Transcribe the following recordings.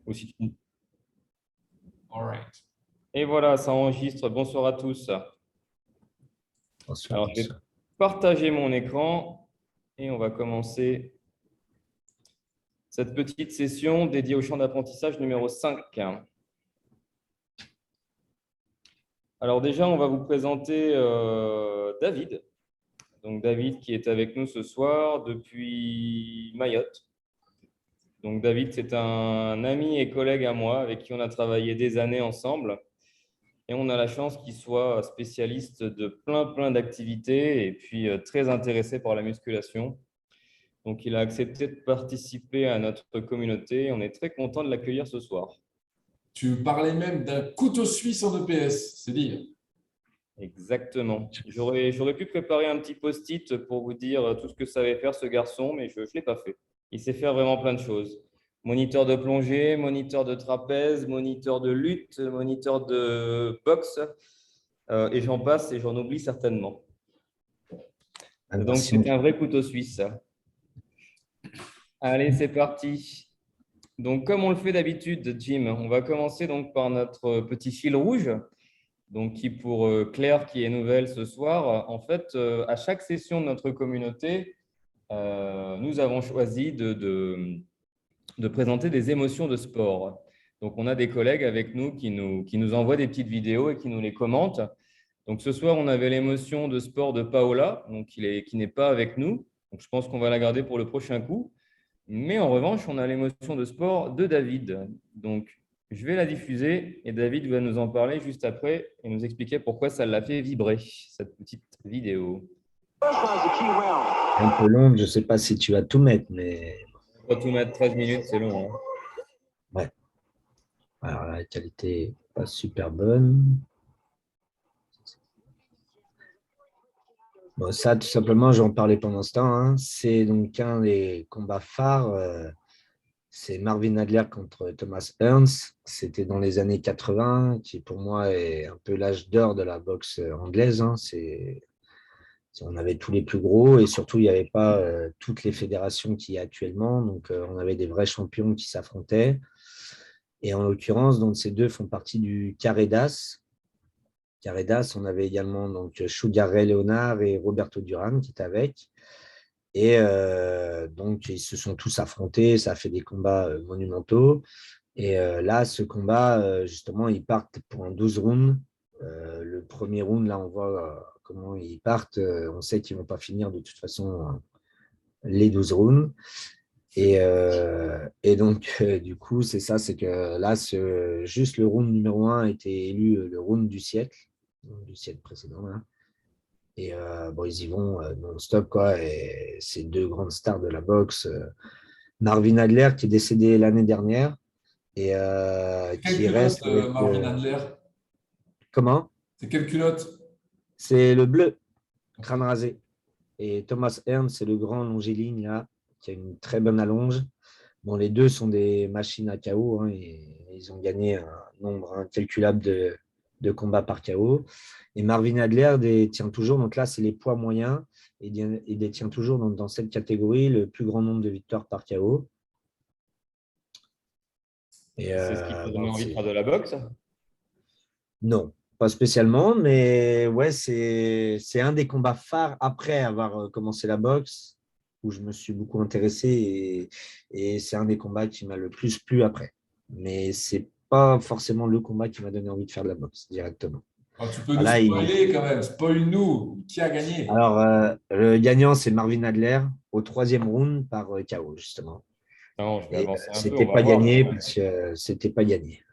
Aussi. All right. Et voilà, ça enregistre. Bonsoir à tous. Bonsoir, Alors, je vais bonsoir. partager mon écran et on va commencer cette petite session dédiée au champ d'apprentissage numéro 5. Alors déjà, on va vous présenter David. Donc David qui est avec nous ce soir depuis Mayotte. Donc David, c'est un ami et collègue à moi avec qui on a travaillé des années ensemble. Et on a la chance qu'il soit spécialiste de plein d'activités et puis très intéressé par la musculation. Donc, il a accepté de participer à notre communauté. On est très content de l'accueillir ce soir. Tu parlais même d'un couteau suisse en EPS, c'est dire. Exactement. J'aurais pu préparer un petit post-it pour vous dire tout ce que savait faire ce garçon, mais je ne l'ai pas fait. Il sait faire vraiment plein de choses. Moniteur de plongée, moniteur de trapèze, moniteur de lutte, moniteur de boxe, et j'en passe et j'en oublie certainement. Donc, c'est un vrai couteau suisse. Allez, c'est parti. Donc, comme on le fait d'habitude, Jim, on va commencer donc par notre petit fil rouge. Donc, qui pour Claire, qui est nouvelle ce soir, en fait, à chaque session de notre communauté, nous avons choisi de présenter des émotions de sport. Donc, on a des collègues avec nous qui nous envoient des petites vidéos et qui nous les commentent. Donc, ce soir, on avait l'émotion de sport de Paola, donc qui n'est pas avec nous. Donc, je pense qu'on va la garder pour le prochain coup. Mais en revanche, on a l'émotion de sport de David. Donc, je vais la diffuser et David va nous en parler juste après et nous expliquer pourquoi ça l'a fait vibrer, cette petite vidéo. Un peu long, je ne sais pas si tu vas tout mettre, mais… On va tout mettre 13 minutes, c'est long. Hein. Ouais. Alors, la qualité n'est pas super bonne. Bon, ça, tout simplement, je vais en parler pendant ce temps. Hein. C'est donc un des combats phares. C'est Marvin Adler contre Thomas Hearns. C'était dans les années 80, qui pour moi est un peu l'âge d'or de la boxe anglaise. Hein. On avait tous les plus gros et surtout, il n'y avait pas toutes les fédérations qu'il y a actuellement. Donc, on avait des vrais champions qui s'affrontaient. Et en l'occurrence, donc, ces deux font partie du Carré d'As. Carré d'As, on avait également donc, Sugar Ray Leonard et Roberto Duran qui étaient avec. Et donc, ils se sont tous affrontés. Ça a fait des combats monumentaux. Et là, ce combat, justement, ils partent pour un 12 rounds. Le premier round, là, on voit comment ils partent. On sait qu'ils ne vont pas finir de toute façon les 12 rounds. Et donc, du coup, c'est ça, c'est que là, juste le round numéro 1 a été élu le round du siècle précédent. Là. Et bon, ils y vont non-stop, quoi. Et c'est deux grandes stars de la boxe. Marvin Adler, qui est décédé l'année dernière. Et quelle qui culotte, reste avec, Marvin Adler? Comment? C'est quelle culotte? C'est le bleu, crâne rasé. Et Thomas Hearns, c'est le grand longiligne, là, qui a une très bonne allonge. Bon, les deux sont des machines à KO, hein, et ils ont gagné un nombre incalculable de combats par KO. Et Marvin Adler détient toujours, donc là, c'est les poids moyens, et il détient toujours dans cette catégorie le plus grand nombre de victoires par KO. C'est ce qui t'a donné envie de faire de la boxe? Non, pas spécialement, mais ouais, c'est un des combats phares après avoir commencé la boxe, où je me suis beaucoup intéressé, et c'est un des combats qui m'a le plus plu après. Mais c'est pas forcément le combat qui m'a donné envie de faire de la boxe directement. Oh, tu peux nous spoiler quand même, spoil-nous, qui a gagné? Alors, le gagnant, c'est Marvin Adler, au 3e round par KO, justement. Non, je vais Et avancer un peu, c'était on va pas voir. gagné, parce que c'était pas gagné.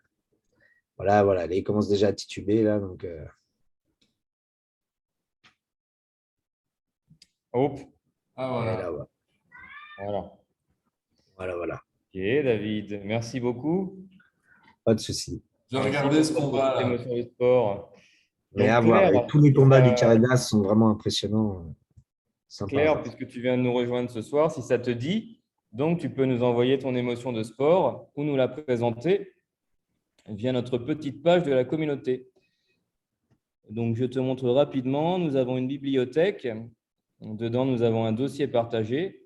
Voilà, là, il commence déjà à tituber, là, donc… Hop. Ah, Et voilà. là, ouais. Voilà. Voilà. Ok, David, merci beaucoup. Pas de souci. Je Merci regardais ce pour cette combat petite là. émotion du sport. Mais Donc à voir. Et Claire, tous les combats du Carredas sont vraiment impressionnants. Sympa à Claire, voir. puisque tu viens de nous rejoindre ce soir, si ça te dit, donc tu peux nous envoyer ton émotion de sport ou nous la présenter via notre petite page de la communauté. Donc je te montre rapidement, nous avons une bibliothèque. Dedans, nous avons un dossier partagé.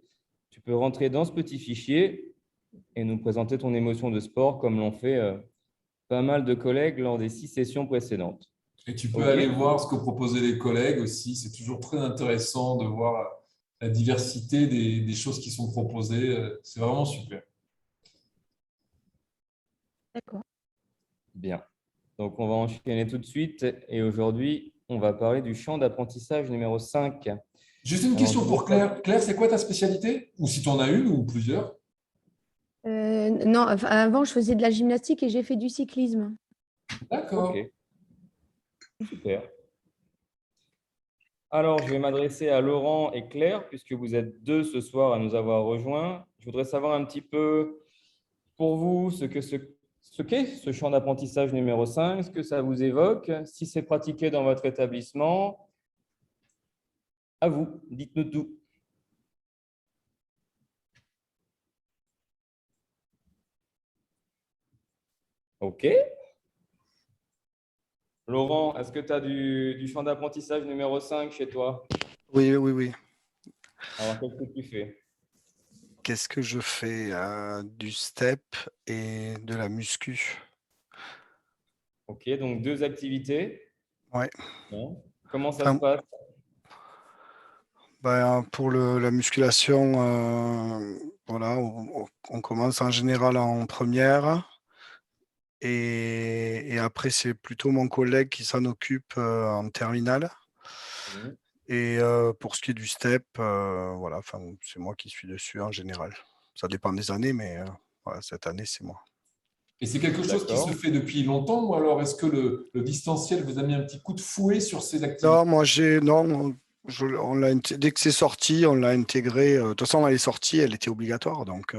Tu peux rentrer dans ce petit fichier et nous présenter ton émotion de sport comme l'ont fait pas mal de collègues lors des 6 sessions précédentes. Et tu peux OK? aller voir ce que proposaient les collègues aussi. C'est toujours très intéressant de voir la diversité des choses qui sont proposées. C'est vraiment super. D'accord. Bien. Donc, on va enchaîner tout de suite. Et aujourd'hui, on va parler du champ d'apprentissage numéro 5. Juste une Alors, question je pour vais- Claire. Claire, c'est quoi ta spécialité? Ou si tu en as une ou plusieurs? Non, enfin, avant, je faisais de la gymnastique et j'ai fait du cyclisme. D'accord. OK, super. Alors, je vais m'adresser à Laurent et Claire, puisque vous êtes deux ce soir à nous avoir rejoints. Je voudrais savoir un petit peu pour vous ce qu'est ce champ d'apprentissage numéro 5, ce que ça vous évoque, si c'est pratiqué dans votre établissement. À vous, dites-nous tout. OK. Laurent, est-ce que tu as du champ d'apprentissage numéro 5 chez toi? Oui, oui, oui. Alors, qu'est-ce que tu fais? Qu'est-ce que je fais? Du step et de la muscu. OK, donc 2 activités. Ouais. Bon. Comment ça se Enfin, passe? pour la musculation, voilà, on commence en général en première et après, c'est plutôt mon collègue qui s'en occupe en terminale. Mhm. Et pour ce qui est du step, voilà, enfin, c'est moi qui suis dessus en général. Ça dépend des années, mais voilà, cette année, c'est moi. Et c'est quelque chose qui se D'accord. fait depuis longtemps ou alors est-ce que le distanciel vous a mis un petit coup de fouet sur ces activités? Non, non, dès que c'est sorti, on l'a intégré. De toute façon, elle est sortie, elle était obligatoire. Donc,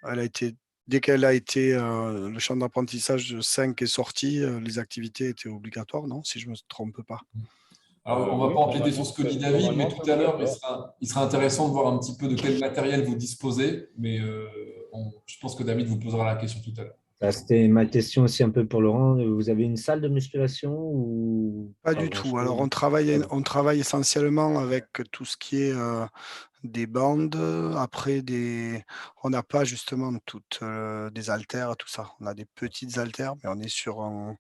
elle a été, dès qu'elle a été, le champ d'apprentissage de 5 est sorti, les activités étaient obligatoires, non? Si je ne me trompe pas. Alors, on ne va Oui, pas empiéter sur ce que dit David, mais normalement, c'est tout à l'heure, obligatoire. il sera intéressant de voir un petit peu de quel matériel vous disposez. Mais je pense que David vous posera la question tout à l'heure. C'était ma question aussi un peu pour Laurent. Vous avez une salle de musculation ou Pas pas du tout. Alors, grand-chose? Pas on travaille essentiellement avec tout ce qui est des bandes. Après, on n'a pas justement toutes des haltères, tout ça. On a des petites haltères, mais on est sur un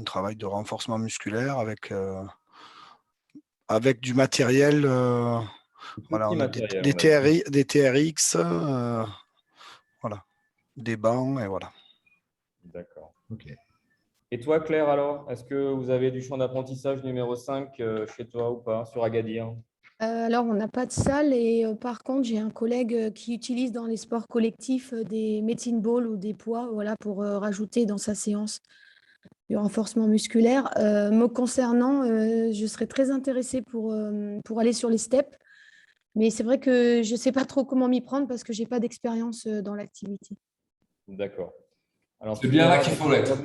travail de renforcement musculaire avec du matériel. Voilà, Petit on a matériel, on va dire. des TRX, voilà, des bancs, et voilà. D'accord. Ok. Et toi, Claire, alors, est-ce que vous avez du champ d'apprentissage numéro 5 chez toi ou pas, sur Agadir? Alors, on n'a pas de salle et par contre, j'ai un collègue qui utilise dans les sports collectifs des medicine balls ou des poids, voilà, pour rajouter dans sa séance du renforcement musculaire. Me concernant, je serais très intéressée pour aller sur les steps, mais c'est vrai que je ne sais pas trop comment m'y prendre parce que je n'ai pas d'expérience dans l'activité. D'accord. Alors, C'est tu bien là verras, qu'il donc faut l'être.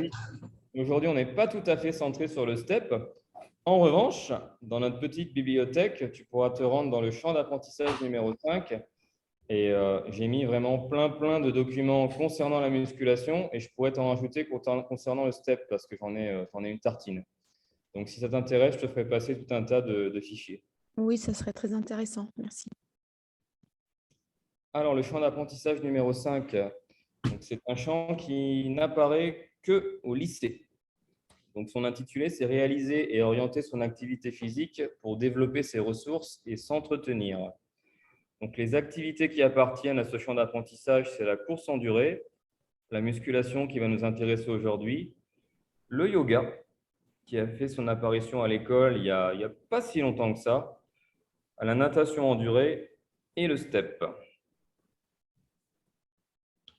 aujourd'hui, on n'est pas tout à fait centré sur le step. En revanche, dans notre petite bibliothèque, tu pourras te rendre dans le champ d'apprentissage numéro 5. Et j'ai mis vraiment plein de documents concernant la musculation et je pourrais t'en rajouter concernant le step parce que j'en ai une tartine. Donc, si ça t'intéresse, je te ferai passer tout un tas de fichiers. Oui, ça serait très intéressant. Merci. Alors, le champ d'apprentissage numéro 5, donc c'est un champ qui n'apparaît qu'au lycée. Donc, son intitulé, c'est réaliser et orienter son activité physique pour développer ses ressources et s'entretenir. Donc, les activités qui appartiennent à ce champ d'apprentissage, c'est la course en durée, la musculation qui va nous intéresser aujourd'hui, le yoga qui a fait son apparition à l'école il y a pas si longtemps que ça, à la natation en durée et le step.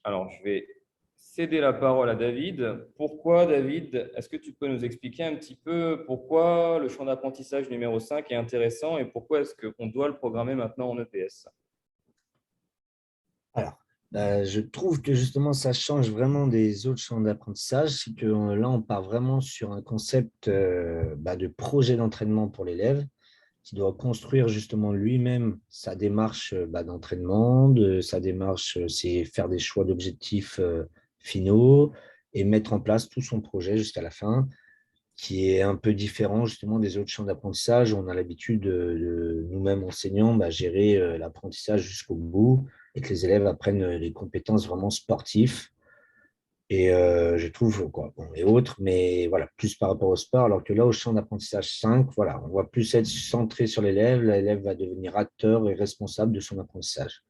Alors, je vais céder la parole à David. Pourquoi, David, est-ce que tu peux nous expliquer un petit peu pourquoi le champ d'apprentissage numéro 5 est intéressant et pourquoi est-ce qu'on doit le programmer maintenant en EPS? Alors, je trouve que justement, ça change vraiment des autres champs d'apprentissage. C'est que là, on part vraiment sur un concept de projet d'entraînement pour l'élève qui doit construire justement lui-même sa démarche d'entraînement, sa démarche, c'est faire des choix d'objectifs finaux et mettre en place tout son projet jusqu'à la fin, qui est un peu différent justement des autres champs d'apprentissage. On a l'habitude de nous-mêmes enseignants gérer l'apprentissage jusqu'au bout et que les élèves apprennent les compétences vraiment sportives. Et je trouve, quoi, bon, et autres, mais voilà, plus par rapport au sport, alors que là, au champ d'apprentissage 5, voilà, on va plus être centré sur l'élève. L'élève va devenir acteur et responsable de son apprentissage.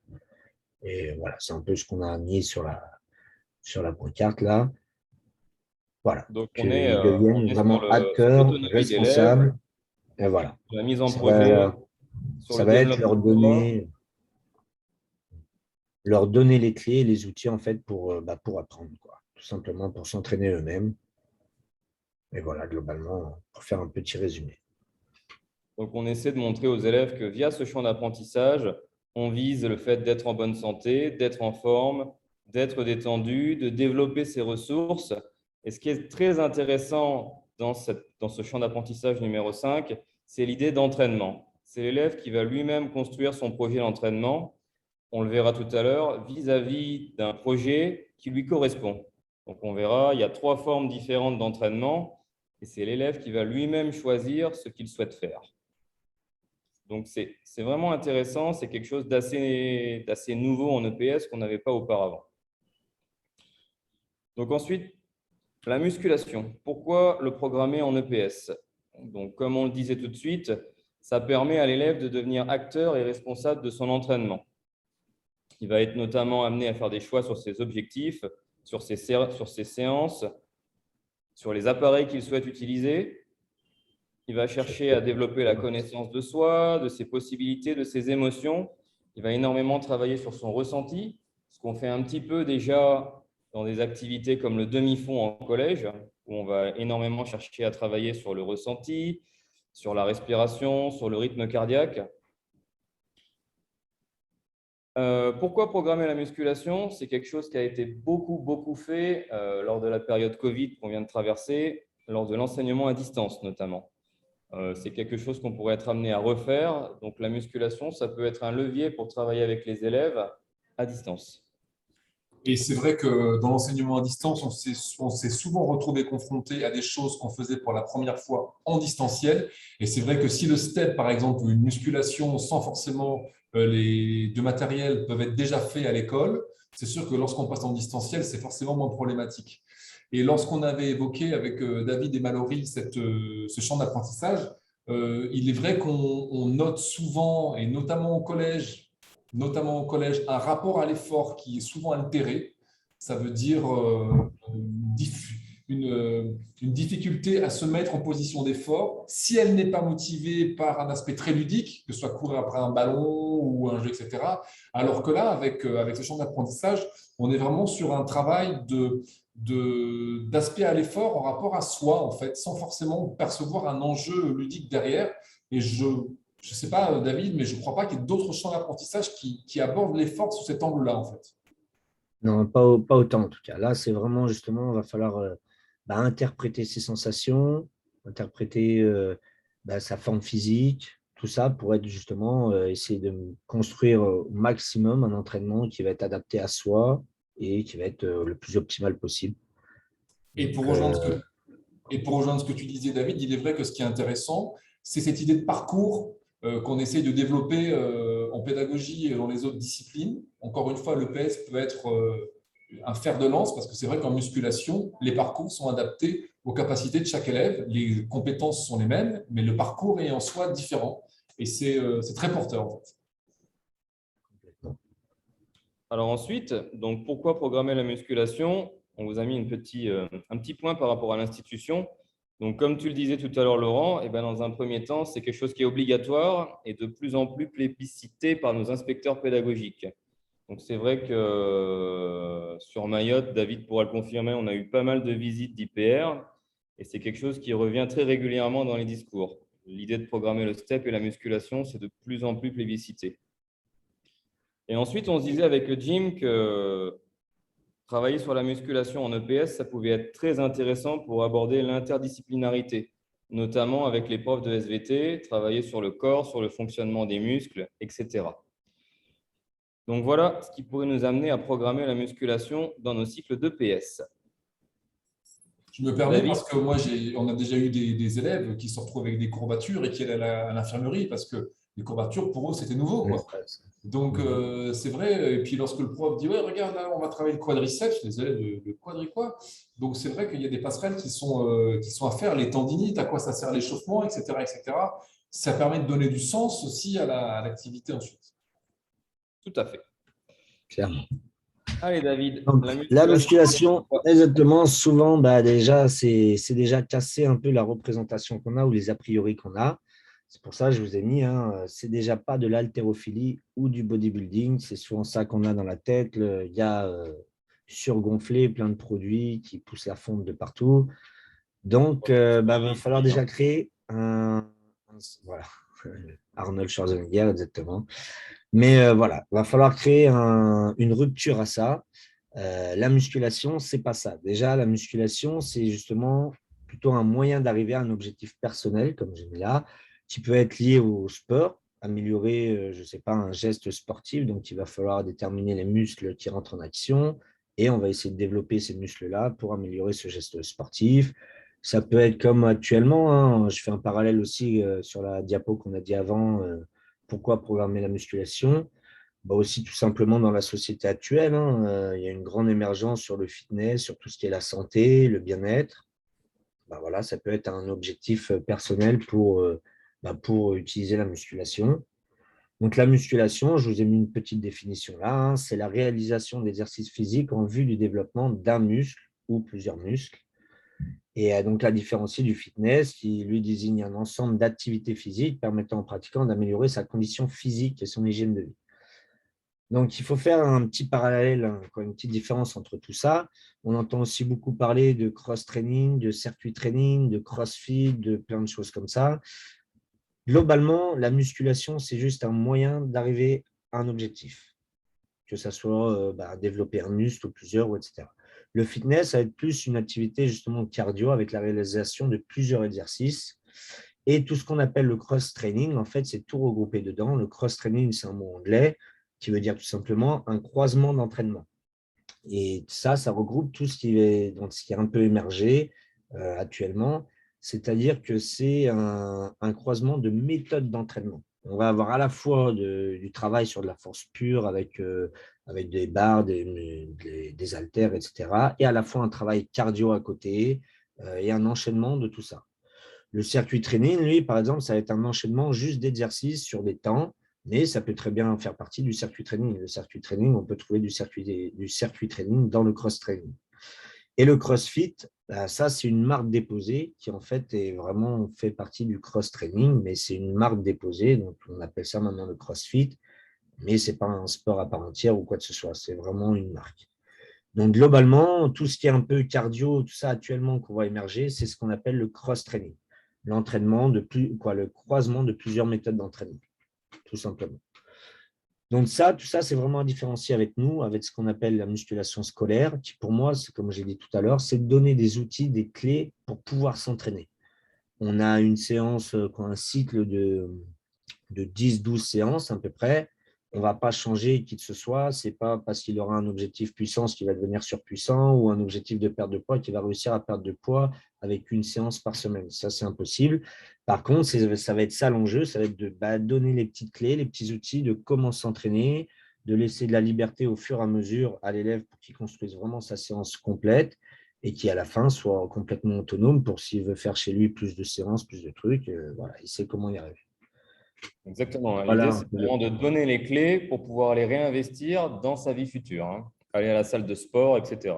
Et voilà, c'est un peu ce qu'on a mis sur la pancarte là. Voilà, Donc, qu'ils on deviennent est vraiment sur acteurs, l'autonomie d'élèves, responsables. Et voilà, la mise en ça projet, va, sur ça le va être développement de soi. leur donner les clés et les outils en fait pour apprendre, quoi. Tout simplement pour s'entraîner eux-mêmes. Et voilà, globalement, pour faire un petit résumé. Donc, on essaie de montrer aux élèves que via ce champ d'apprentissage, on vise le fait d'être en bonne santé, d'être en forme, d'être détendu, de développer ses ressources. Et ce qui est très intéressant dans ce champ d'apprentissage numéro 5, c'est l'idée d'entraînement. C'est l'élève qui va lui-même construire son projet d'entraînement, on le verra tout à l'heure, vis-à-vis d'un projet qui lui correspond. Donc, on verra, il y a 3 formes différentes d'entraînement et c'est l'élève qui va lui-même choisir ce qu'il souhaite faire. Donc, c'est vraiment intéressant. C'est quelque chose d'assez nouveau en EPS qu'on n'avait pas auparavant. Donc, ensuite, la musculation. Pourquoi le programmer en EPS? Donc, comme on le disait tout de suite, ça permet à l'élève de devenir acteur et responsable de son entraînement. Il va être notamment amené à faire des choix sur ses objectifs, sur ses séances, sur les appareils qu'il souhaite utiliser. Il va chercher à développer la connaissance de soi, de ses possibilités, de ses émotions. Il va énormément travailler sur son ressenti, ce qu'on fait un petit peu déjà dans des activités comme le demi-fond en collège, où on va énormément chercher à travailler sur le ressenti, sur la respiration, sur le rythme cardiaque. Pourquoi programmer la musculation? C'est quelque chose qui a été beaucoup fait lors de la période Covid qu'on vient de traverser, lors de l'enseignement à distance notamment. C'est quelque chose qu'on pourrait être amené à refaire. Donc, la musculation, ça peut être un levier pour travailler avec les élèves à distance. Et c'est vrai que dans l'enseignement à distance, on s'est souvent retrouvé confronté à des choses qu'on faisait pour la première fois en distanciel. Et c'est vrai que si le step, par exemple, ou une musculation sans forcément les deux matériels peuvent être déjà faits à l'école, c'est sûr que lorsqu'on passe en distanciel, c'est forcément moins problématique. Et lorsqu'on avait évoqué avec David et Mallory ce champ d'apprentissage, il est vrai qu'on note souvent, et notamment au collège, un rapport à l'effort qui est souvent altéré. Ça veut dire une difficulté à se mettre en position d'effort si elle n'est pas motivée par un aspect très ludique, que ce soit courir après un ballon ou un jeu, etc. Alors que là, avec ce champ d'apprentissage, on est vraiment sur un travail d'aspect à l'effort en rapport à soi, en fait, sans forcément percevoir un enjeu ludique derrière. Et je ne sais pas, David, mais je ne crois pas qu'il y ait d'autres champs d'apprentissage qui abordent l'effort sous cet angle-là, en fait. Non, pas autant en tout cas. Là, c'est vraiment justement, il va falloir interpréter ses sensations, interpréter sa forme physique, tout ça pour être justement, essayer de construire au maximum un entraînement qui va être adapté à soi et qui va être le plus optimal possible. Et pour rejoindre ce que tu disais, David, il est vrai que ce qui est intéressant, c'est cette idée de parcours qu'on essaye de développer en pédagogie et dans les autres disciplines. Encore une fois, l'EPS peut être un fer de lance parce que c'est vrai qu'en musculation, les parcours sont adaptés aux capacités de chaque élève. Les compétences sont les mêmes, mais le parcours est en soi différent. Et c'est très porteur, en fait. Alors ensuite, donc pourquoi programmer la musculation? On vous a mis un petit point par rapport à l'institution. Donc, comme tu le disais tout à l'heure, Laurent, dans un premier temps, c'est quelque chose qui est obligatoire et de plus en plus plébiscité par nos inspecteurs pédagogiques. Donc, c'est vrai que sur Mayotte, David pourra le confirmer, on a eu pas mal de visites d'IPR et c'est quelque chose qui revient très régulièrement dans les discours. L'idée de programmer le STEP et la musculation, c'est de plus en plus plébiscité. Et ensuite, on se disait avec Jim que travailler sur la musculation en EPS, ça pouvait être très intéressant pour aborder l'interdisciplinarité, notamment avec les profs de SVT, travailler sur le corps, sur le fonctionnement des muscles, etc. Donc voilà ce qui pourrait nous amener à programmer la musculation dans nos cycles d'EPS. Je me permets David. parce que moi, on a déjà eu des élèves qui se retrouvent avec des courbatures et qui allaient à l'infirmerie parce que Les courbatures, pour eux, c'était nouveau, quoi. Ouais, Donc, c'est vrai. Et puis, lorsque le prof dit, ouais, regarde, là, on va travailler le quadriceps, les élèves, le quadri quoi. Donc, c'est vrai qu'il y a des passerelles qui sont à faire, les tendinites, à quoi ça sert l'échauffement, etc., etc. Ça permet de donner du sens aussi à l'activité ensuite. Tout à fait. clairement. Allez, David, Donc, la musculation, exactement, souvent, déjà, c'est déjà casser un peu la représentation qu'on a ou les a priori qu'on a. C'est pour ça que je vous ai mis, c'est déjà pas de l'haltérophilie ou du bodybuilding. C'est souvent ça qu'on a dans la tête. Il y a surgonflé, plein de produits qui poussent la fonte de partout. Donc, il va falloir déjà créer voilà, Arnold Schwarzenegger, exactement. Mais voilà, il va falloir créer une rupture à ça. La musculation, c'est pas ça. Déjà, la musculation, c'est justement plutôt un moyen d'arriver à un objectif personnel, comme j'ai mis là, qui peut être lié au sport, améliorer, je ne sais pas, un geste sportif. Donc, il va falloir déterminer les muscles qui rentrent en action et on va essayer de développer ces muscles-là pour améliorer ce geste sportif. Ça peut être comme actuellement, je fais un parallèle aussi sur la diapo qu'on a dit avant, pourquoi programmer la musculation? Aussi tout simplement dans la société actuelle, il y a une grande émergence sur le fitness, sur tout ce qui est la santé, le bien-être. Voilà, ça peut être un objectif personnel pour utiliser la musculation. Donc la musculation, je vous ai mis une petite définition là, c'est la réalisation d'exercices physiques en vue du développement d'un muscle ou plusieurs muscles. Et donc la différencier du fitness qui lui désigne un ensemble d'activités physiques permettant aux pratiquants d'améliorer sa condition physique et son hygiène de vie. Donc, il faut faire un petit parallèle, une petite différence entre tout ça. On entend aussi beaucoup parler de cross-training, de circuit training, de crossfit, de plein de choses comme ça. Globalement, la musculation, c'est juste un moyen d'arriver à un objectif, que ce soit développer un muscle ou plusieurs, etc. Le fitness, ça va être plus une activité justement cardio avec la réalisation de plusieurs exercices. Et tout ce qu'on appelle le cross-training, en fait, c'est tout regroupé dedans. Le cross-training, c'est un mot anglais qui veut dire tout simplement un croisement d'entraînement. Et ça regroupe tout ce qui est un peu émergé actuellement, c'est-à-dire que c'est un croisement de méthodes d'entraînement. On va avoir à la fois du travail sur de la force pure avec des barres, des haltères, etc. Et à la fois un travail cardio à côté et un enchaînement de tout ça. Le circuit training, lui, par exemple, ça va être un enchaînement juste d'exercices sur des temps, mais ça peut très bien faire partie du circuit training. Le circuit training, on peut trouver du circuit training dans le cross-training. Et le CrossFit, ça, c'est une marque déposée qui, en fait, est vraiment fait partie du cross-training, mais c'est une marque déposée, donc on appelle ça maintenant le CrossFit, mais ce n'est pas un sport à part entière ou quoi que ce soit, c'est vraiment une marque. Donc, globalement, tout ce qui est un peu cardio, tout ça actuellement qu'on voit émerger, c'est ce qu'on appelle le cross-training. Le croisement de plusieurs méthodes d'entraînement, tout simplement. Donc, tout ça, c'est vraiment à différencier avec nous, avec ce qu'on appelle la musculation scolaire, qui pour moi, c'est comme j'ai dit tout à l'heure, c'est de donner des outils, des clés pour pouvoir s'entraîner. On a une séance, un cycle de 10-12 séances à peu près. On ne va pas changer qui que ce soit. Ce n'est pas parce qu'il aura un objectif puissance qu'il va devenir surpuissant ou un objectif de perte de poids qu'il va réussir à perdre de poids avec une séance par semaine. Ça, c'est impossible. Par contre, ça va être ça l'enjeu. Ça va être de donner les petites clés, les petits outils de comment s'entraîner, de laisser de la liberté au fur et à mesure à l'élève pour qu'il construise vraiment sa séance complète et qui, à la fin, soit complètement autonome pour s'il veut faire chez lui plus de séances, plus de trucs. Voilà, il sait comment y arriver. Exactement. L'idée, Voilà. c'est vraiment de donner les clés pour pouvoir les réinvestir dans sa vie future. Aller à la salle de sport, etc.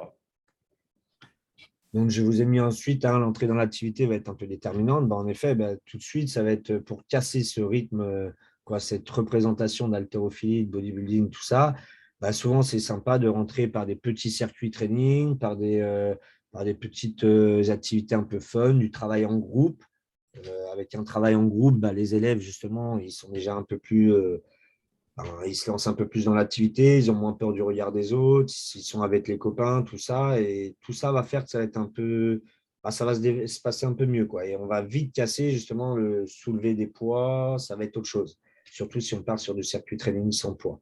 Donc, je vous ai mis ensuite, l'entrée dans l'activité va être un peu déterminante. En effet, tout de suite, ça va être pour casser ce rythme, cette représentation d'haltérophilie, de bodybuilding, tout ça. Souvent, c'est sympa de rentrer par des petits circuits training, par des petites activités un peu fun, du travail en groupe. Avec un travail en groupe, les élèves, justement, ils sont déjà un peu plus… ils se lancent un peu plus dans l'activité, ils ont moins peur du regard des autres, ils sont avec les copains, tout ça. Et tout ça va faire que ça va être un peu… ça va se passer un peu mieux, quoi. Et on va vite casser, justement, le soulever des poids, ça va être autre chose. Surtout si on part sur du circuit training sans poids.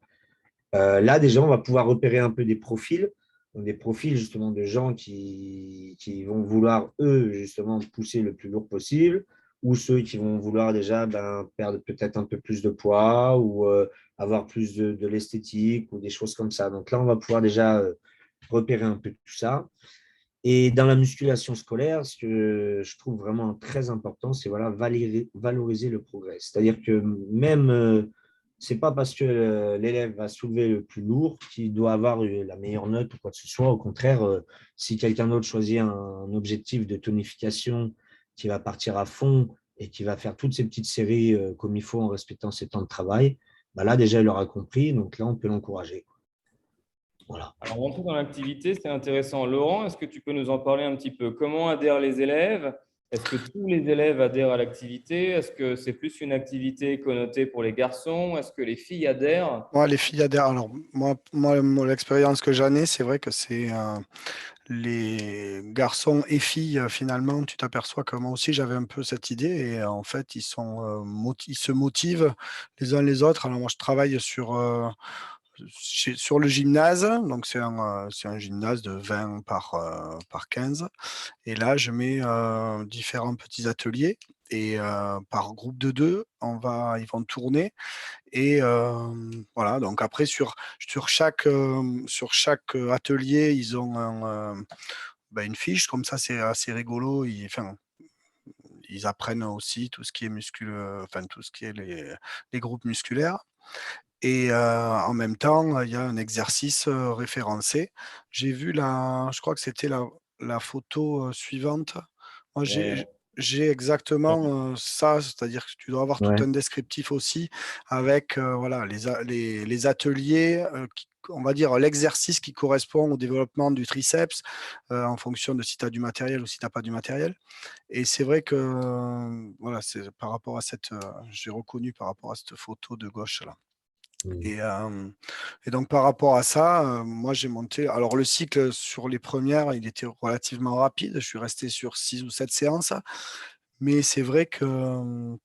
Là, déjà, on va pouvoir repérer un peu des profils. Donc, des profils, justement, de gens qui vont vouloir, eux, justement, pousser le plus lourd possible. ou ceux qui vont vouloir déjà perdre peut-être un peu plus de poids ou avoir plus de l'esthétique ou des choses comme ça. Donc là, on va pouvoir déjà repérer un peu tout ça. Et dans la musculation scolaire, ce que je trouve vraiment très important, c'est voilà, valoriser le progrès. C'est-à-dire que même, c'est pas parce que l'élève va soulever le plus lourd qu'il doit avoir la meilleure note ou quoi que ce soit. Au contraire, si quelqu'un d'autre choisit un objectif de tonification qui va partir à fond et qui va faire toutes ces petites séries comme il faut en respectant ses temps de travail, bah là, déjà, il aura compris. Donc là, on peut l'encourager. Voilà. Alors, rentrer dans l'activité, c'est intéressant. Laurent, est-ce que tu peux nous en parler un petit peu? Comment adhèrent les élèves? Est-ce que tous les élèves adhèrent à l'activité? Est-ce que c'est plus une activité connotée pour les garçons? Est-ce que les filles adhèrent? Moi, les filles adhèrent. Alors, l'expérience que j'en ai, c'est vrai que c'est les garçons et filles, finalement, tu t'aperçois que moi aussi, j'avais un peu cette idée. Et en fait, ils se motivent les uns les autres. Alors, moi, je travaille sur le gymnase. Donc, c'est un gymnase de 20 par 15. Et là, je mets différents petits ateliers. Et par groupe de deux, ils vont tourner. Et voilà, donc après, sur chaque atelier, ils ont une fiche. Comme ça, c'est assez rigolo. Ils apprennent aussi tout ce qui est enfin, tout ce qui est les groupes musculaires. Et en même temps, il y a un exercice référencé. J'ai vu je crois que c'était la photo suivante. Moi, Ouais. j'ai exactement ça, c'est-à-dire que tu dois avoir tout Ouais. un descriptif aussi avec voilà, les ateliers, on va dire l'exercice qui correspond au développement du triceps en fonction de si tu as du matériel ou si tu n'as pas du matériel. Et c'est vrai que voilà, c'est par rapport à j'ai reconnu par rapport à cette photo de gauche là. Mm. Et donc par rapport à ça, moi j'ai monté alors le cycle sur les premières, il était relativement rapide. Je suis resté sur 6 ou 7 séances, mais c'est vrai que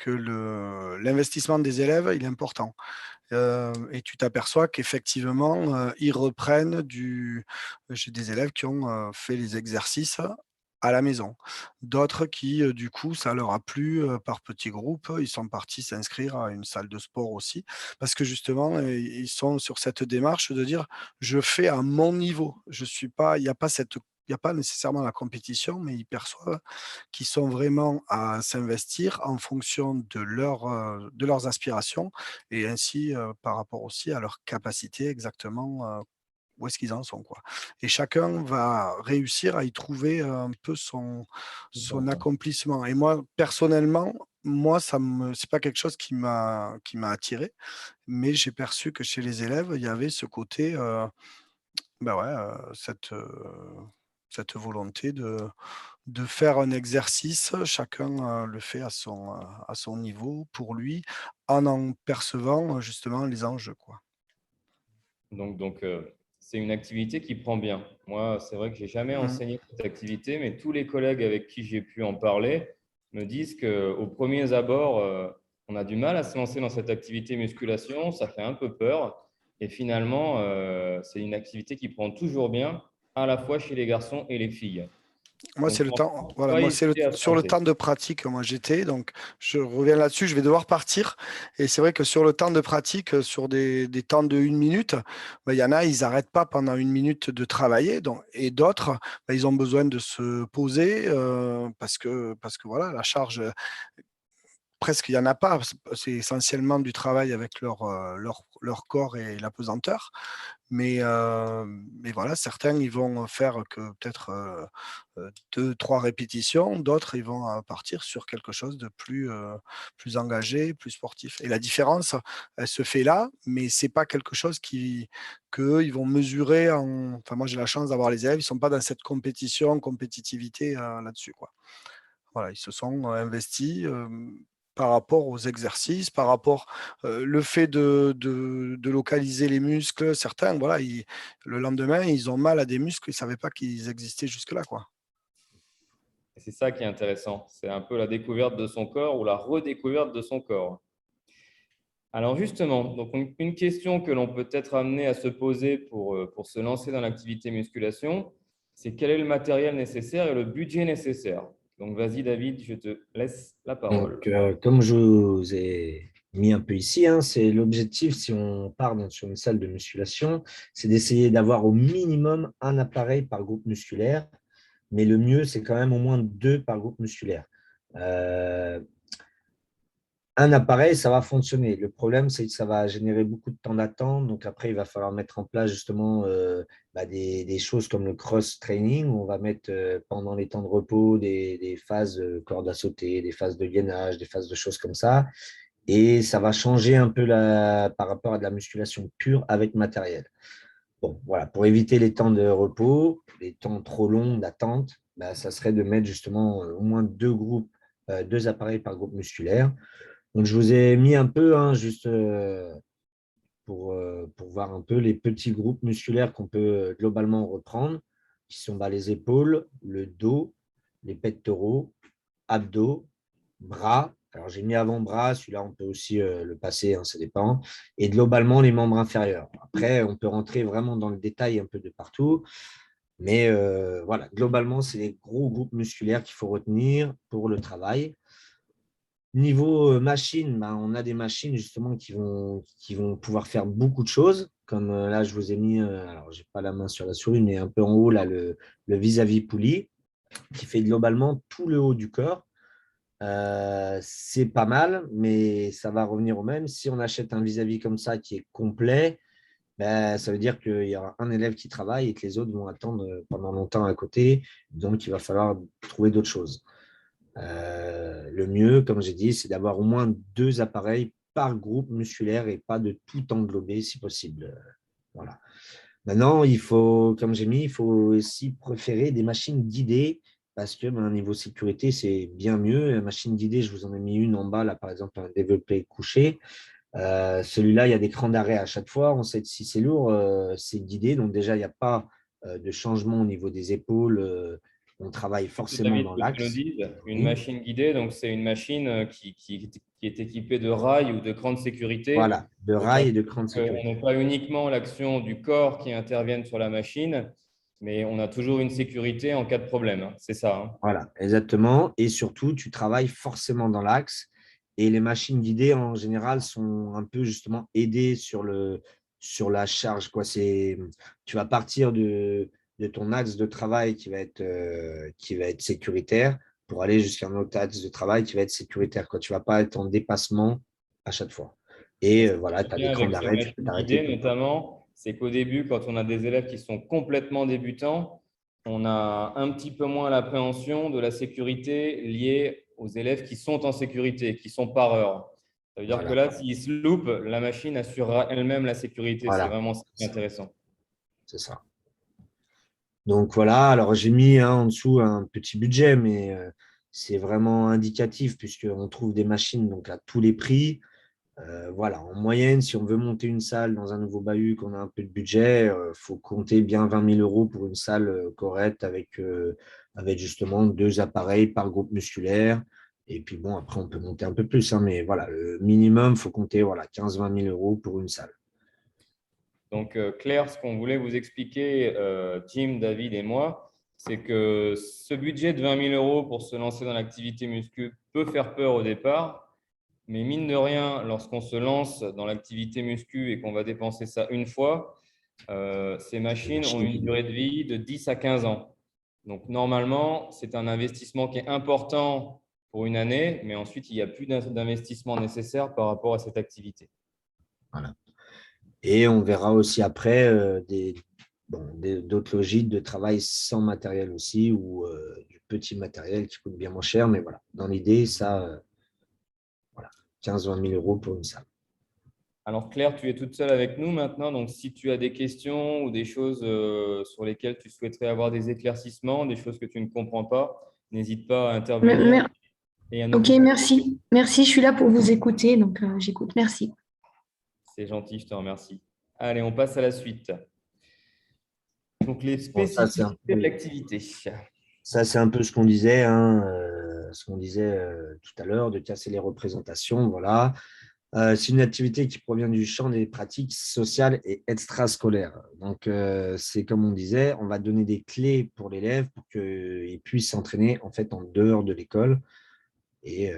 l'investissement des élèves, il est important. Et tu t'aperçois qu'effectivement, ils reprennent j'ai des élèves qui ont, fait les exercices à la maison. D'autres qui, du coup, ça leur a plu, par petits groupes, ils sont partis s'inscrire à une salle de sport aussi. Parce que justement, ils sont sur cette démarche de dire: «Je fais à mon niveau». Je suis pas il y a pas nécessairement la compétition, mais ils perçoivent qu'ils sont vraiment à s'investir en fonction de leurs aspirations et ainsi, par rapport aussi à leurs capacités exactement, où est-ce qu'ils en sont, quoi. Et chacun va réussir à y trouver un peu son D'accord. accomplissement. Et moi, personnellement, moi, c'est pas quelque chose qui m'a attiré, mais j'ai perçu que chez les élèves, il y avait ce côté, ouais, cette volonté de faire un exercice. Chacun, le fait à son niveau, pour lui, en percevant, justement les enjeux, quoi. Donc, c'est une activité qui prend bien. Moi, c'est vrai que j'ai jamais Mmh. enseigné cette activité, mais tous les collègues avec qui j'ai pu en parler me disent qu'au premier abord, on a du mal à se lancer dans cette activité musculation, ça fait un peu peur. Et finalement, c'est une activité qui prend toujours bien, à la fois chez les garçons et les filles. Moi, Donc, c'est le temps. franchement, faut Voilà, pas moi, hésiter à se sur le lancer. temps de pratique, moi, j'étais. Donc, je reviens là-dessus. Je vais devoir partir. Et c'est vrai que sur le temps de pratique, sur des temps de 1 minute, il y en a, ils n'arrêtent pas pendant 1 minute de travailler. Donc, et d'autres, ils ont besoin de se poser parce que voilà, la charge, presque, il n'y en a pas. C'est essentiellement du travail avec leur corps et la pesanteur. Mais voilà, certains, ils vont faire que peut-être 2, 3 répétitions. D'autres, ils vont partir sur quelque chose de plus engagé, plus sportif. Et la différence, elle se fait là, mais c'est pas quelque chose qu'eux, ils vont mesurer enfin, moi, j'ai la chance d'avoir les élèves, ils sont pas dans cette compétitivité là-dessus, quoi. Voilà, ils se sont investis par rapport aux exercices, par rapport le fait de localiser les muscles. Certains, voilà, le lendemain, ils ont mal à des muscles, ils ne savaient pas qu'ils existaient jusque-là, quoi. Et c'est ça qui est intéressant. C'est un peu la découverte de son corps ou la redécouverte de son corps. Alors justement, donc une question que l'on peut être amené à se poser pour se lancer dans l'activité musculation, c'est quel est le matériel nécessaire et le budget nécessaire. Donc, vas-y, David, je te laisse la parole. Donc, comme je vous ai mis un peu ici, hein, c'est l'objectif, si on part sur une salle de musculation, c'est d'essayer d'avoir au minimum un appareil par groupe musculaire, mais le mieux, c'est quand même au moins 2 par groupe musculaire. Un appareil, ça va fonctionner. Le problème, c'est que ça va générer beaucoup de temps d'attente. Donc après, il va falloir mettre en place justement des choses comme le cross-training, où on va mettre pendant les temps de repos des phases corde à sauter, des phases de gainage, des phases de choses comme ça. Et ça va changer un peu par rapport à de la musculation pure avec matériel. Bon, voilà, pour éviter les temps de repos, les temps trop longs d'attente, bah, ça serait de mettre justement au moins 2 appareils par groupe musculaire. Donc, je vous ai mis un peu, hein, juste pour voir un peu les petits groupes musculaires qu'on peut globalement reprendre, qui sont les épaules, le dos, les pectoraux, abdos, bras. Alors, j'ai mis avant-bras, celui-là, on peut aussi le passer, hein, ça dépend. Et globalement, les membres inférieurs. Après, on peut rentrer vraiment dans le détail un peu de partout. Mais voilà, globalement, c'est les gros groupes musculaires qu'il faut retenir pour le travail. Niveau machine, on a des machines justement qui vont pouvoir faire beaucoup de choses. Comme là, je vous ai mis, alors je n'ai pas la main sur la souris, mais un peu en haut, là, le vis-à-vis poulie, qui fait globalement tout le haut du corps. C'est pas mal, mais ça va revenir au même. Si on achète un vis-à-vis comme ça qui est complet, ben, ça veut dire qu'il y aura un élève qui travaille et que les autres vont attendre pendant longtemps à côté. Donc, il va falloir trouver d'autres choses. Le mieux, comme j'ai dit, c'est d'avoir au moins 2 appareils par groupe musculaire et pas de tout englober si possible. Voilà. Maintenant, il faut, comme j'ai mis, il faut aussi préférer des machines guidées parce que niveau sécurité, c'est bien mieux. La machine guidée, je vous en ai mis une en bas, là, par exemple, un développé couché. Celui-là, il y a des crans d'arrêt à chaque fois. On sait que si c'est lourd, c'est guidé. Donc déjà, il n'y a pas de changement au niveau des épaules. On travaille forcément David, dans que tu nous l'axe. dises, une Oui. machine guidée, donc c'est une machine qui est équipée de rails ou de crans de sécurité. Voilà, de Donc, ça rails veut et de dire crans de qu'on sécurité. n'a pas uniquement l'action du corps qui intervienne sur la machine, mais on a toujours une sécurité en cas de problème, hein. C'est ça, hein. Voilà, exactement. Et surtout, tu travailles forcément dans l'axe. Et les machines guidées, en général, sont un peu justement aidées sur la charge, quoi. Tu vas partir de ton axe de travail qui va être sécuritaire pour aller jusqu'à un autre axe de travail qui va être sécuritaire, quoi. Tu ne vas pas être en dépassement à chaque fois. Et voilà, tu as des Bien crans avec ces d'arrêt, tu peux machines t'arrêter guidées, tout le temps. notamment, c'est qu'au début, quand on a des élèves qui sont complètement débutants, on a un petit peu moins l'appréhension de la sécurité liée aux élèves qui sont en sécurité, qui sont par heure. Ça veut dire que Voilà, là, s'ils se loupent, la machine assurera elle-même la sécurité. C'est voilà, vraiment ça qui est intéressant. c'est ça. Donc voilà, alors j'ai mis en dessous un petit budget, mais c'est vraiment indicatif puisqu'on trouve des machines donc, à tous les prix. Voilà, en moyenne, si on veut monter une salle dans un nouveau bahut, qu'on a un peu de budget, il faut compter bien 20 000 euros pour une salle correcte avec justement 2 appareils par groupe musculaire. Et puis bon, après, on peut monter un peu plus, hein, mais voilà, le minimum, il faut compter 15-20 000 euros pour une salle. Donc, Claire, ce qu'on voulait vous expliquer, Jim, David et moi, c'est que ce budget de 20 000 euros pour se lancer dans l'activité muscu peut faire peur au départ, mais mine de rien, lorsqu'on se lance dans l'activité muscu et qu'on va dépenser ça une fois, ces machines ont une durée de vie de 10 à 15 ans. Donc, normalement, c'est un investissement qui est important pour une année, mais ensuite, il n'y a plus d'investissement nécessaire par rapport à cette activité. Voilà. Et on verra aussi après d'autres logiques de travail sans matériel aussi ou du petit matériel qui coûte bien moins cher. Mais voilà, dans l'idée, ça, voilà, 15-20 000 euros pour une salle. Alors Claire, tu es toute seule avec nous maintenant, donc si tu as des questions ou des choses sur lesquelles tu souhaiterais avoir des éclaircissements, des choses que tu ne comprends pas, n'hésite pas à intervenir et à nous Ok, poser. merci. Merci, je suis là pour vous écouter, donc j'écoute. Merci. C'est gentil, je te remercie. Allez, on passe à la suite. Donc les Bon, spécificités de l'activité. ça, c'est un peu ce qu'on disait, hein, tout à l'heure, de casser les représentations. Voilà. C'est une activité qui provient du champ des pratiques sociales et extrascolaires. Donc, c'est comme on disait, on va donner des clés pour l'élève pour qu'il puisse s'entraîner en fait en dehors de l'école et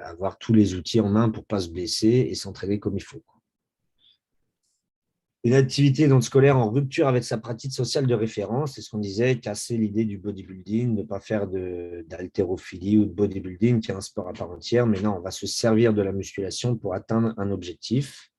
avoir tous les outils en main pour ne pas se blesser et s'entraîner comme il faut. Une activité donc scolaire en rupture avec sa pratique sociale de référence, c'est ce qu'on disait, casser l'idée du bodybuilding, ne pas faire d'haltérophilie ou de bodybuilding, qui est un sport à part entière, mais non, on va se servir de la musculation pour atteindre un objectif.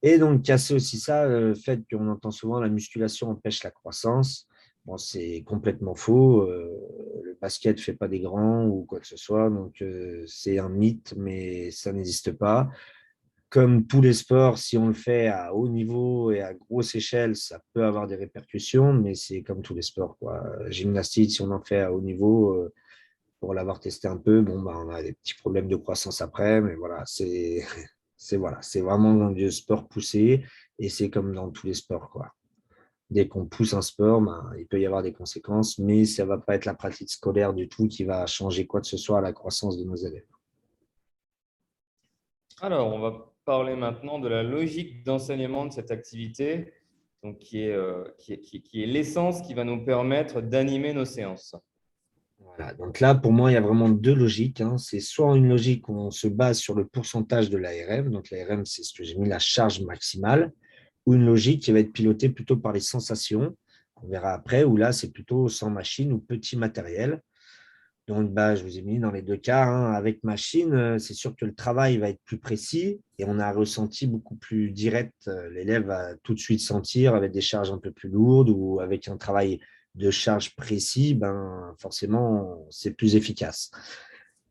Et donc, casser aussi ça, le fait qu'on entend souvent la musculation empêche la croissance. Bon, c'est complètement faux. Le basket ne fait pas des grands ou quoi que ce soit, donc c'est un mythe, mais ça n'existe pas. Comme tous les sports, si on le fait à haut niveau et à grosse échelle, ça peut avoir des répercussions, mais c'est comme tous les sports, quoi. Gymnastique, si on en fait à haut niveau, pour l'avoir testé un peu, bon, bah, on a des petits problèmes de croissance après, mais voilà, c'est vraiment un vieux sport poussé et c'est comme dans tous les sports, quoi. Dès qu'on pousse un sport, ben, il peut y avoir des conséquences, mais ça ne va pas être la pratique scolaire du tout qui va changer quoi que ce soit à la croissance de nos élèves. Alors, on va parler maintenant de la logique d'enseignement de cette activité, donc qui est l'essence qui va nous permettre d'animer nos séances. Voilà. Donc là, pour moi, il y a vraiment deux logiques, hein. C'est soit une logique où on se base sur le pourcentage de l'ARM, donc l'ARM, c'est ce que j'ai mis, la charge maximale, ou une logique qui va être pilotée plutôt par les sensations. On verra après, où là, c'est plutôt sans machine ou petit matériel. Donc, bah, je vous ai mis dans les deux cas, hein. Avec machine, c'est sûr que le travail va être plus précis et on a un ressenti beaucoup plus direct. L'élève va tout de suite sentir avec des charges un peu plus lourdes ou avec un travail de charge précis, ben, forcément, c'est plus efficace.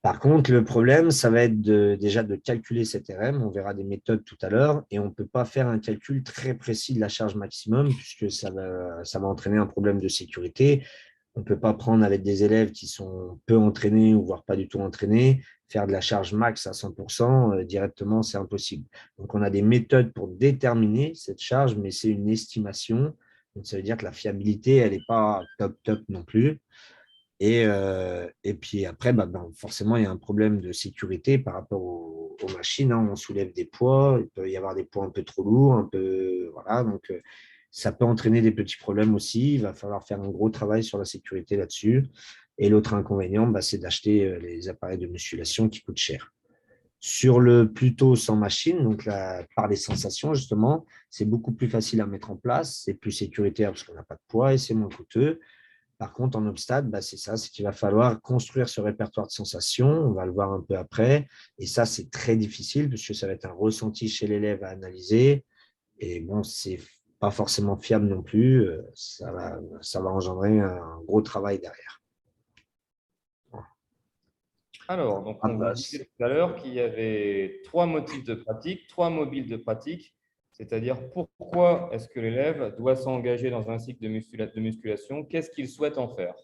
Par contre, le problème, ça va être déjà de calculer cette RM. On verra des méthodes tout à l'heure et on ne peut pas faire un calcul très précis de la charge maximum puisque ça va entraîner un problème de sécurité. On ne peut pas prendre avec des élèves qui sont peu entraînés ou voire pas du tout entraînés, faire de la charge max à 100%, directement, c'est impossible. Donc, on a des méthodes pour déterminer cette charge, mais c'est une estimation. Donc, ça veut dire que la fiabilité, elle n'est pas top, top non plus. Et puis après, forcément, il y a un problème de sécurité par rapport aux machines, hein. On soulève des poids, il peut y avoir des poids un peu trop lourds, un peu, voilà. Donc, ça peut entraîner des petits problèmes aussi. Il va falloir faire un gros travail sur la sécurité là-dessus. Et l'autre inconvénient, c'est d'acheter les appareils de musculation qui coûtent cher. Sur le plutôt sans machine, donc là, par les sensations, justement, c'est beaucoup plus facile à mettre en place, c'est plus sécuritaire parce qu'on n'a pas de poids et c'est moins coûteux. Par contre, en obstacle, c'est ça, c'est qu'il va falloir construire ce répertoire de sensations. On va le voir un peu après. Et ça, c'est très difficile puisque ça va être un ressenti chez l'élève à analyser. Et bon, c'est pas forcément fiable non plus. Ça va engendrer un gros travail derrière. Alors, donc on vous disait tout à l'heure qu'il y avait 3 motifs de pratique, 3 mobiles de pratique, c'est-à-dire pourquoi est-ce que l'élève doit s'engager dans un cycle de musculation, qu'est-ce qu'il souhaite en faire?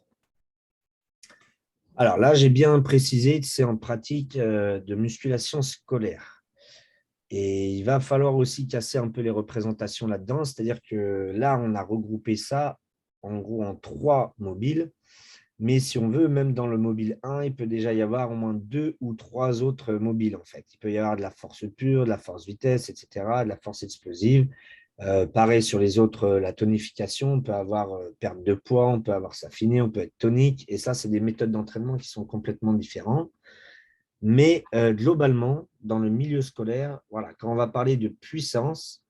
Alors là, j'ai bien précisé que c'est en pratique de musculation scolaire. Et il va falloir aussi casser un peu les représentations là-dedans, c'est-à-dire que là, on a regroupé ça en gros en 3 mobiles. Mais si on veut, même dans le mobile 1, il peut déjà y avoir au moins 2 ou 3 autres mobiles, en fait. Il peut y avoir de la force pure, de la force vitesse, etc., de la force explosive. Pareil sur les autres, la tonification, on peut avoir perte de poids, on peut avoir s'affiner, on peut être tonique. Et ça, c'est des méthodes d'entraînement qui sont complètement différentes. Mais globalement, dans le milieu scolaire, voilà, quand on va parler de puissance,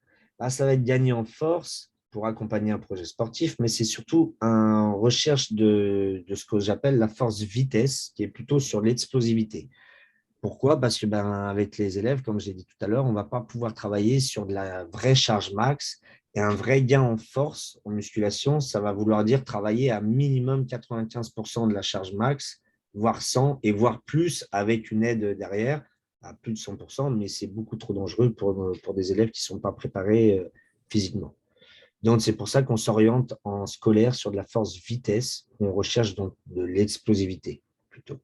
ça va être gagner en force pour accompagner un projet sportif, mais c'est surtout une recherche de ce que j'appelle la force vitesse, qui est plutôt sur l'explosivité. Pourquoi? Parce que avec les élèves, comme j'ai dit tout à l'heure, on ne va pas pouvoir travailler sur de la vraie charge max et un vrai gain en force en musculation. Ça va vouloir dire travailler à minimum 95% de la charge max, voire 100 et voire plus avec une aide derrière à plus de 100%, mais c'est beaucoup trop dangereux pour des élèves qui ne sont pas préparés physiquement. Donc, c'est pour ça qu'on s'oriente en scolaire sur de la force vitesse. On recherche donc de l'explosivité plutôt.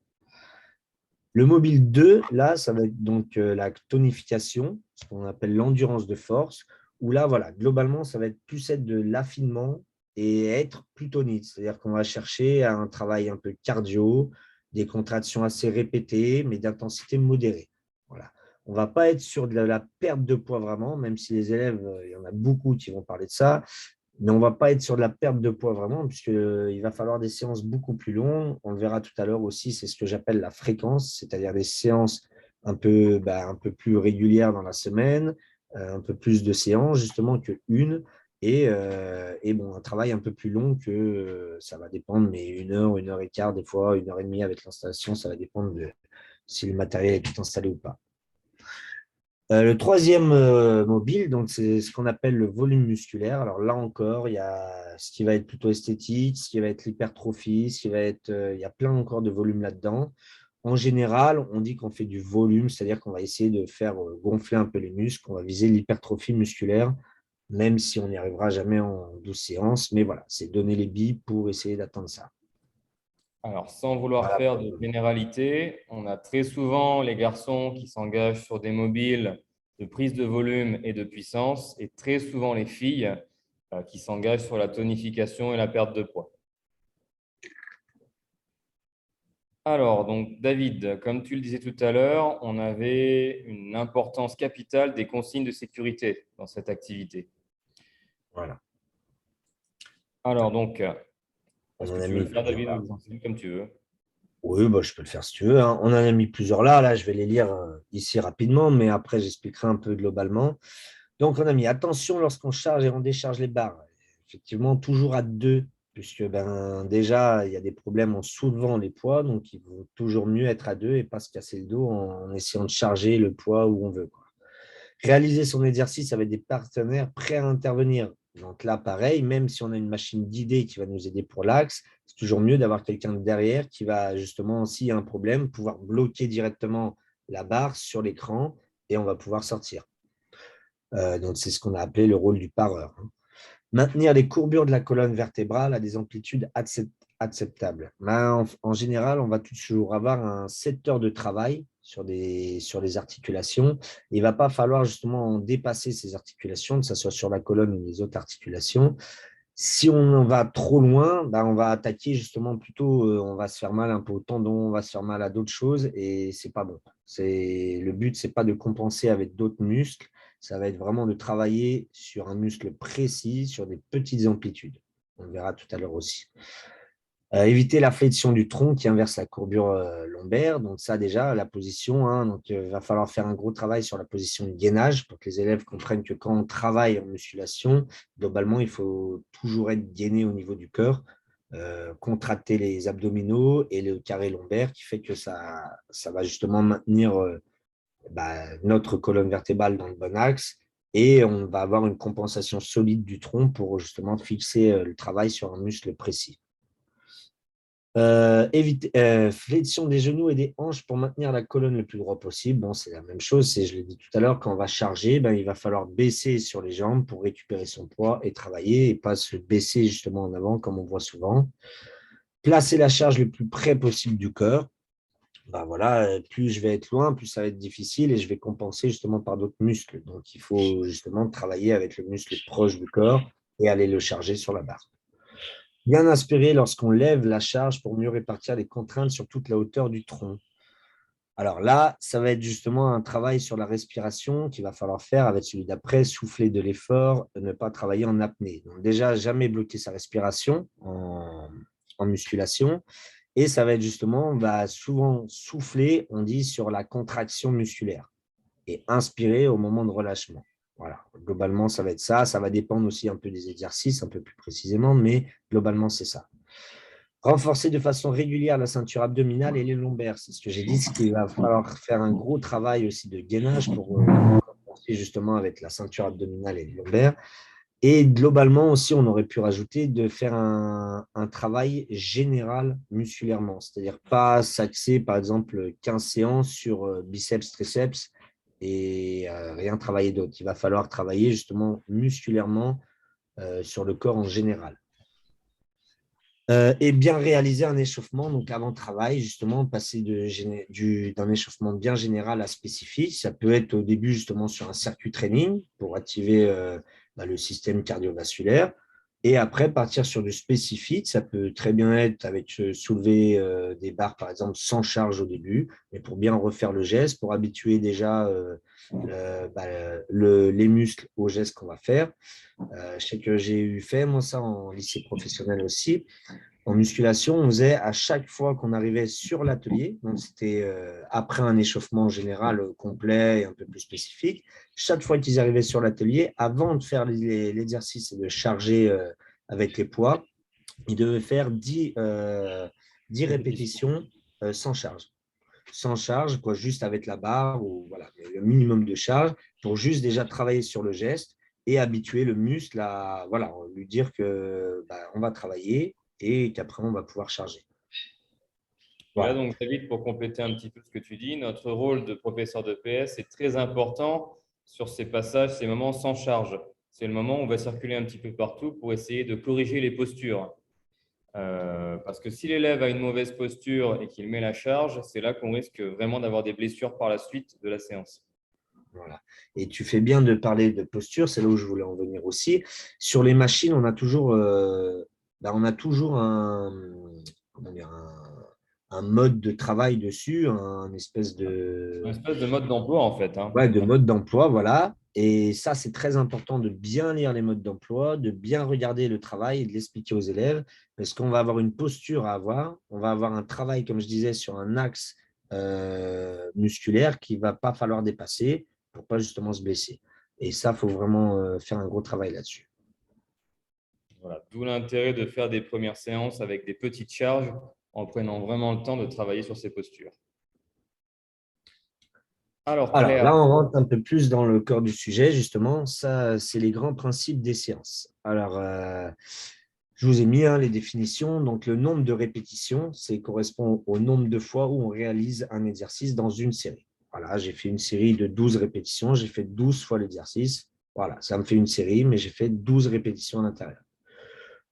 Le mobile 2, là, ça va être donc la tonification, ce qu'on appelle l'endurance de force, où là, voilà, globalement, ça va être plus être de l'affinement et être plus tonique. C'est-à-dire qu'on va chercher un travail un peu cardio, des contractions assez répétées, mais d'intensité modérée. Voilà. On ne va pas être sur de la perte de poids vraiment, même si les élèves, il y en a beaucoup qui vont parler de ça, mais on ne va pas être sur de la perte de poids vraiment, puisqu'il va falloir des séances beaucoup plus longues. On le verra tout à l'heure aussi, c'est ce que j'appelle la fréquence, c'est-à-dire des séances un peu plus régulières dans la semaine, un peu plus de séances justement qu'une, et bon, un travail un peu plus long que ça va dépendre, mais 1 heure et quart, des fois 1 heure et demie avec l'installation, ça va dépendre de si le matériel est tout installé ou pas. Le troisième mobile, donc c'est ce qu'on appelle le volume musculaire. Alors là encore, il y a ce qui va être plutôt esthétique, ce qui va être l'hypertrophie, il y a plein encore de volumes là-dedans. En général, on dit qu'on fait du volume, c'est-à-dire qu'on va essayer de faire gonfler un peu les muscles, on va viser l'hypertrophie musculaire, même si on n'y arrivera jamais en 12 séances. Mais voilà, c'est donner les billes pour essayer d'atteindre ça. Alors, sans vouloir Voilà. faire de généralité, on a très souvent les garçons qui s'engagent sur des mobiles de prise de volume et de puissance, et très souvent les filles qui s'engagent sur la tonification et la perte de poids. Alors, donc, David, comme tu le disais tout à l'heure, on avait une importance capitale des consignes de sécurité dans cette activité. Voilà. Alors, donc, On est-ce en que a tu veux mis le faire, plusieurs David, là. ou j'enseigne comme tu veux? Oui, bah, je peux le faire si tu veux, hein. On en a mis plusieurs là. Là, je vais les lire ici rapidement, mais après, j'expliquerai un peu globalement. Donc, on a mis attention lorsqu'on charge et on décharge les barres. Effectivement, toujours à deux, puisque déjà, il y a des problèmes en soulevant les poids. Donc, il vaut toujours mieux être à deux et pas se casser le dos en essayant de charger le poids où on veut, quoi. Réaliser son exercice avec des partenaires prêts à intervenir. Donc là, pareil, même si on a une machine guidée qui va nous aider pour l'axe, c'est toujours mieux d'avoir quelqu'un derrière qui va justement, s'il y a un problème, pouvoir bloquer directement la barre sur l'écran et on va pouvoir sortir. Donc, c'est ce qu'on a appelé le rôle du pareur. Maintenir les courbures de la colonne vertébrale à des amplitudes acceptables. En général, on va toujours avoir un 7 heures de travail sur les articulations. Il ne va pas falloir justement dépasser ces articulations, que ce soit sur la colonne ou les autres articulations. Si on en va trop loin, on va attaquer justement plutôt, on va se faire mal un peu au tendon, on va se faire mal à d'autres choses et ce n'est pas bon. Le but, ce n'est pas de compenser avec d'autres muscles, ça va être vraiment de travailler sur un muscle précis, sur des petites amplitudes. On le verra tout à l'heure aussi. Éviter la flexion du tronc qui inverse la courbure lombaire. Donc ça déjà, la position, hein, donc il va falloir faire un gros travail sur la position de gainage pour que les élèves comprennent que quand on travaille en musculation, globalement, il faut toujours être gainé au niveau du cœur, contracter les abdominaux et le carré lombaire qui fait que ça va justement maintenir notre colonne vertébrale dans le bon axe et on va avoir une compensation solide du tronc pour justement fixer le travail sur un muscle précis. Flexion des genoux et des hanches pour maintenir la colonne le plus droit possible. Bon, c'est la même chose, je l'ai dit tout à l'heure, quand on va charger, il va falloir baisser sur les jambes pour récupérer son poids et travailler et pas se baisser justement en avant comme on voit souvent. Placer la charge le plus près possible du cœur. Voilà, plus je vais être loin, plus ça va être difficile et je vais compenser justement par d'autres muscles. Donc, il faut justement travailler avec le muscle proche du corps et aller le charger sur la barre. Bien inspirer lorsqu'on lève la charge pour mieux répartir les contraintes sur toute la hauteur du tronc. Alors là, ça va être justement un travail sur la respiration qu'il va falloir faire avec celui d'après, souffler de l'effort, ne pas travailler en apnée. Donc déjà, jamais bloquer sa respiration en musculation. Et ça va être justement, on va souvent souffler, on dit, sur la contraction musculaire et inspirer au moment de relâchement. Voilà, globalement, ça va être ça. Ça va dépendre aussi un peu des exercices, un peu plus précisément, mais globalement, c'est ça. Renforcer de façon régulière la ceinture abdominale et les lombaires. C'est ce que j'ai dit, ce qu'il va falloir faire un gros travail aussi de gainage pour compenser justement avec la ceinture abdominale et les lombaires. Et globalement aussi, on aurait pu rajouter de faire un travail général musculairement, c'est-à-dire pas s'axer par exemple 15 séances sur biceps, triceps et rien travailler d'autre. Il va falloir travailler justement musculairement sur le corps en général. Et bien réaliser un échauffement, donc avant le travail, justement, passer d'un échauffement bien général à spécifique. Ça peut être au début justement sur un circuit training pour activer le système cardiovasculaire. Et après, partir sur du spécifique, ça peut très bien être avec soulever des barres, par exemple, sans charge au début, mais pour bien refaire le geste, pour habituer déjà les muscles au geste qu'on va faire. Je sais que j'ai eu fait, moi, ça en lycée professionnel aussi. En musculation, on faisait à chaque fois qu'on arrivait sur l'atelier, donc c'était après un échauffement général complet et un peu plus spécifique, chaque fois qu'ils arrivaient sur l'atelier, avant de faire l'exercice et de charger avec les poids, ils devaient faire 10 répétitions sans charge. Sans charge, quoi, juste avec la barre ou voilà, le minimum de charge pour juste déjà travailler sur le geste et habituer le muscle à voilà, lui dire que on va travailler et qu'après on va pouvoir charger. Et là, Voilà. donc, David, pour compléter un petit peu ce que tu dis, notre rôle de professeur de PS est très important sur ces passages, ces moments sans charge. C'est le moment où on va circuler un petit peu partout pour essayer de corriger les postures. Parce que si l'élève a une mauvaise posture et qu'il met la charge, c'est là qu'on risque vraiment d'avoir des blessures par la suite de la séance. Voilà. Et tu fais bien de parler de posture, c'est là où je voulais en venir aussi. Sur les machines, on a toujours comment dire, un mode de travail dessus, un espèce Une de, espèce de mode d'emploi, en fait, hein. ouais, de mode d'emploi, voilà. Et ça, c'est très important de bien lire les modes d'emploi, de bien regarder le travail et de l'expliquer aux élèves, parce qu'on va avoir une posture à avoir, on va avoir un travail, comme je disais, sur un axe musculaire qu'il ne va pas falloir dépasser pour pas justement se blesser. Et ça, il faut vraiment faire un gros travail là-dessus. Voilà. D'où l'intérêt de faire des premières séances avec des petites charges en prenant vraiment le temps de travailler sur ces postures. Alors, Alors Claire, là, on rentre un peu plus dans le corps du sujet, justement. Ça, c'est les grands principes des séances. Alors, je vous ai mis les définitions. Donc, le nombre de répétitions, correspond au nombre de fois où on réalise un exercice dans une série. Voilà, j'ai fait une série de 12 répétitions, j'ai fait 12 fois l'exercice. Voilà, ça me fait une série, mais j'ai fait 12 répétitions à l'intérieur.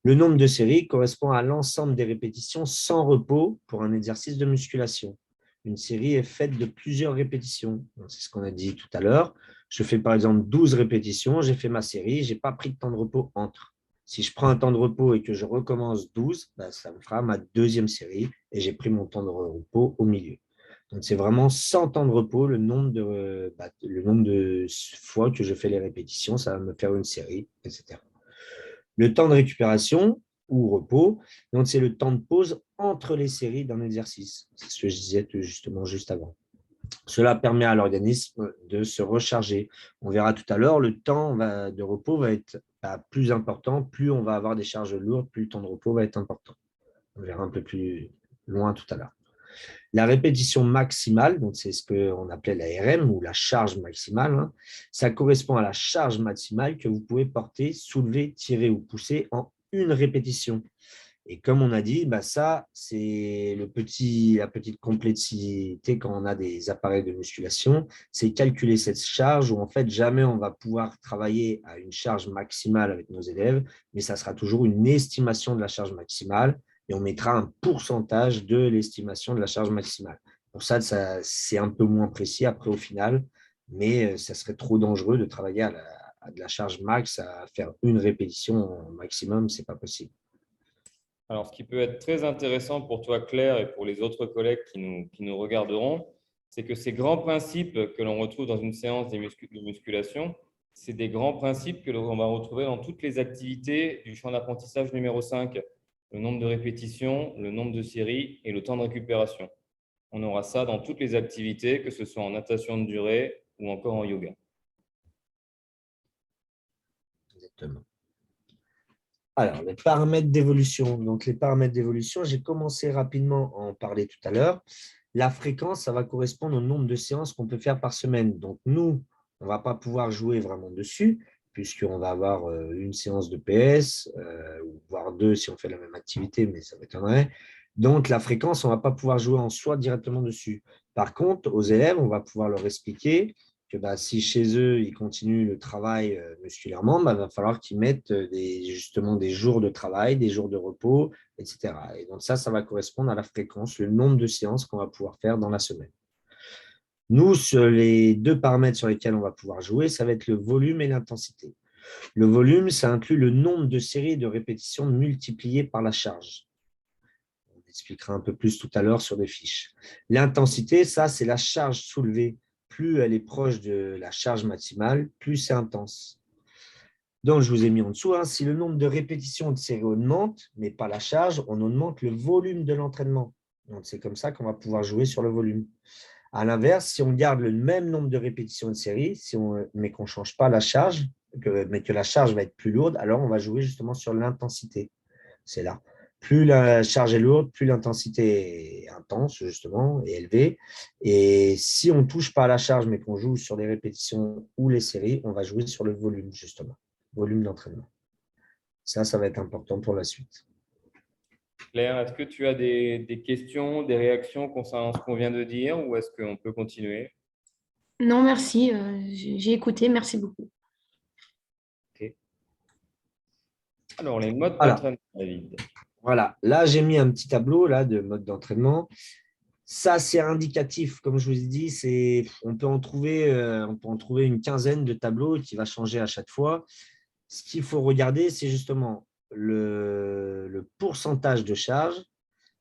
Le nombre de séries correspond à l'ensemble des répétitions sans repos pour un exercice de musculation. Une série est faite de plusieurs répétitions. C'est ce qu'on a dit tout à l'heure. Je fais par exemple 12 répétitions, j'ai fait ma série, je n'ai pas pris de temps de repos entre. Si je prends un temps de repos et que je recommence 12, ça me fera ma deuxième série et j'ai pris mon temps de repos au milieu. Donc, c'est vraiment sans temps de repos, le nombre de fois que je fais les répétitions, ça va me faire une série, etc. Le temps de récupération ou repos, donc c'est le temps de pause entre les séries d'un exercice. C'est ce que je disais justement juste avant. Cela permet à l'organisme de se recharger. On verra tout à l'heure, le temps de repos va être plus important, plus on va avoir des charges lourdes, plus le temps de repos va être important. On verra un peu plus loin tout à l'heure. La répétition maximale, donc c'est ce qu'on appelait la RM ou la charge maximale, hein, ça correspond à la charge maximale que vous pouvez porter, soulever, tirer ou pousser en une répétition. Et comme on a dit, ça, c'est la petite complexité quand on a des appareils de musculation, c'est calculer cette charge où en fait jamais on va pouvoir travailler à une charge maximale avec nos élèves, mais ça sera toujours une estimation de la charge maximale et on mettra un pourcentage de l'estimation de la charge maximale. Pour ça, c'est un peu moins précis après au final, mais ça serait trop dangereux de travailler à de la charge max, à faire une répétition au maximum, ce n'est pas possible. alors, ce qui peut être très intéressant pour toi, Claire, et pour les autres collègues qui nous regarderont, c'est que ces grands principes que l'on retrouve dans une séance de musculation, c'est des grands principes que l'on va retrouver dans toutes les activités du champ d'apprentissage numéro 5, le nombre de répétitions, le nombre de séries et le temps de récupération. On aura ça dans toutes les activités, que ce soit en natation de durée ou encore en yoga. Exactement. Alors, les paramètres d'évolution. Donc, les paramètres d'évolution, j'ai commencé rapidement à en parler tout à l'heure. La fréquence, ça va correspondre au nombre de séances qu'on peut faire par semaine. Donc, nous, on ne va pas pouvoir jouer vraiment dessus, puisqu'on va avoir une séance de PS, voire deux si on fait la même activité, mais ça m'étonnerait. Donc, la fréquence, on ne va pas pouvoir jouer en soi directement dessus. Par contre, aux élèves, on va pouvoir leur expliquer que si chez eux, ils continuent le travail musculairement, il va falloir qu'ils mettent justement des jours de travail, des jours de repos, etc. Et donc ça va correspondre à la fréquence, le nombre de séances qu'on va pouvoir faire dans la semaine. Nous, sur les deux paramètres sur lesquels on va pouvoir jouer, ça va être le volume et l'intensité. Le volume, ça inclut le nombre de séries de répétitions multipliées par la charge. On expliquera un peu plus tout à l'heure sur les fiches. L'intensité, ça, c'est la charge soulevée. Plus elle est proche de la charge maximale, plus c'est intense. Donc, je vous ai mis en dessous, si le nombre de répétitions de série augmente, mais pas la charge, on augmente le volume de l'entraînement. Donc, c'est comme ça qu'on va pouvoir jouer sur le volume. À l'inverse, si on garde le même nombre de répétitions de série, mais qu'on ne change pas la charge, mais que la charge va être plus lourde, alors on va jouer justement sur l'intensité. C'est là. Plus la charge est lourde, plus l'intensité est intense, justement, et élevée. Et si on ne touche pas à la charge, mais qu'on joue sur les répétitions ou les séries, on va jouer sur le volume, justement. Volume d'entraînement. Ça va être important pour la suite. Claire, est-ce que tu as des questions, des réactions concernant ce qu'on vient de dire ou est-ce qu'on peut continuer? Non, merci. J'ai écouté. Merci beaucoup. Alors, les modes Voilà. d'entraînement, David. Voilà. Là, j'ai mis un petit tableau là, de mode d'entraînement. Ça, c'est indicatif. Comme je vous ai dit, on peut en trouver une quinzaine de tableaux qui va changer à chaque fois. Ce qu'il faut regarder, c'est justement le pourcentage de charge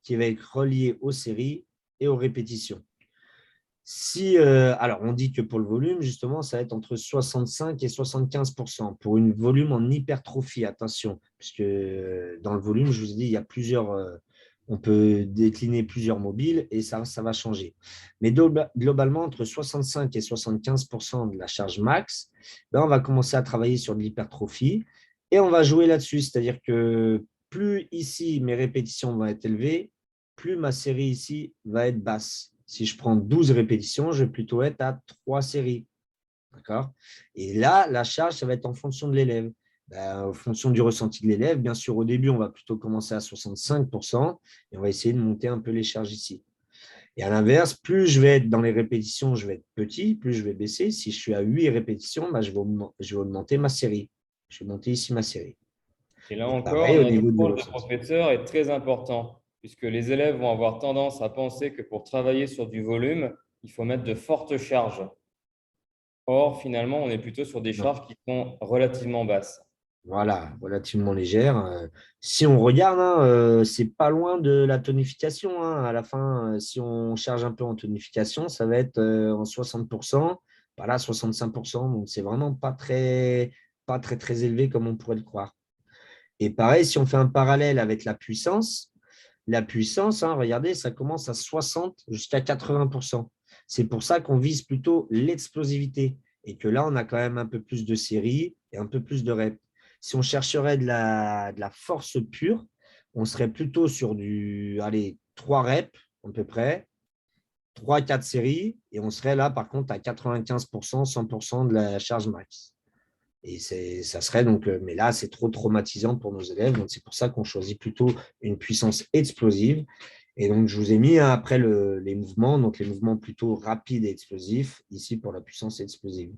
qui va être relié aux séries et aux répétitions. Alors, on dit que pour le volume, justement, ça va être entre 65 et 75% pour une volume en hypertrophie. Attention, puisque dans le volume, je vous ai dit, il y a on peut décliner plusieurs mobiles et ça va changer. Mais globalement, entre 65 et 75% de la charge max, on va commencer à travailler sur de l'hypertrophie et on va jouer là-dessus. C'est-à-dire que plus ici, mes répétitions vont être élevées, plus ma série ici va être basse. Si je prends 12 répétitions, je vais plutôt être à 3 séries. D'accord ? Et là, la charge, ça va être en fonction de l'élève. En fonction du ressenti de l'élève, bien sûr, au début, on va plutôt commencer à 65% et on va essayer de monter un peu les charges ici. Et à l'inverse, plus je vais être dans les répétitions, je vais être petit, plus je vais baisser. Si je suis à 8 répétitions, je vais augmenter ma série. Je vais monter ici ma série. Et là Et encore, pareil au notre niveau du rôle de ressenti. professeur est très important, puisque les élèves vont avoir tendance à penser que pour travailler sur du volume, il faut mettre de fortes charges. Or, finalement, on est plutôt sur des Non. charges qui sont relativement basses. Voilà, relativement légère. Si on regarde, c'est pas loin de la tonification. À la fin, si on charge un peu en tonification, ça va être en 60%, pas là 65%. Donc, c'est vraiment pas très, très élevé comme on pourrait le croire. Et pareil, si on fait un parallèle avec la puissance, regardez, ça commence à 60 jusqu'à 80%. C'est pour ça qu'on vise plutôt l'explosivité et que là, on a quand même un peu plus de séries et un peu plus de reps. Si on chercherait de la force pure, on serait plutôt sur 3 reps à peu près, 3-4 séries, et on serait là, par contre, à 95%, 100% de la charge max. Et ça serait donc, mais là, c'est trop traumatisant pour nos élèves. Donc, c'est pour ça qu'on choisit plutôt une puissance explosive. Et donc, je vous ai mis après les mouvements, donc les mouvements plutôt rapides et explosifs, ici pour la puissance explosive.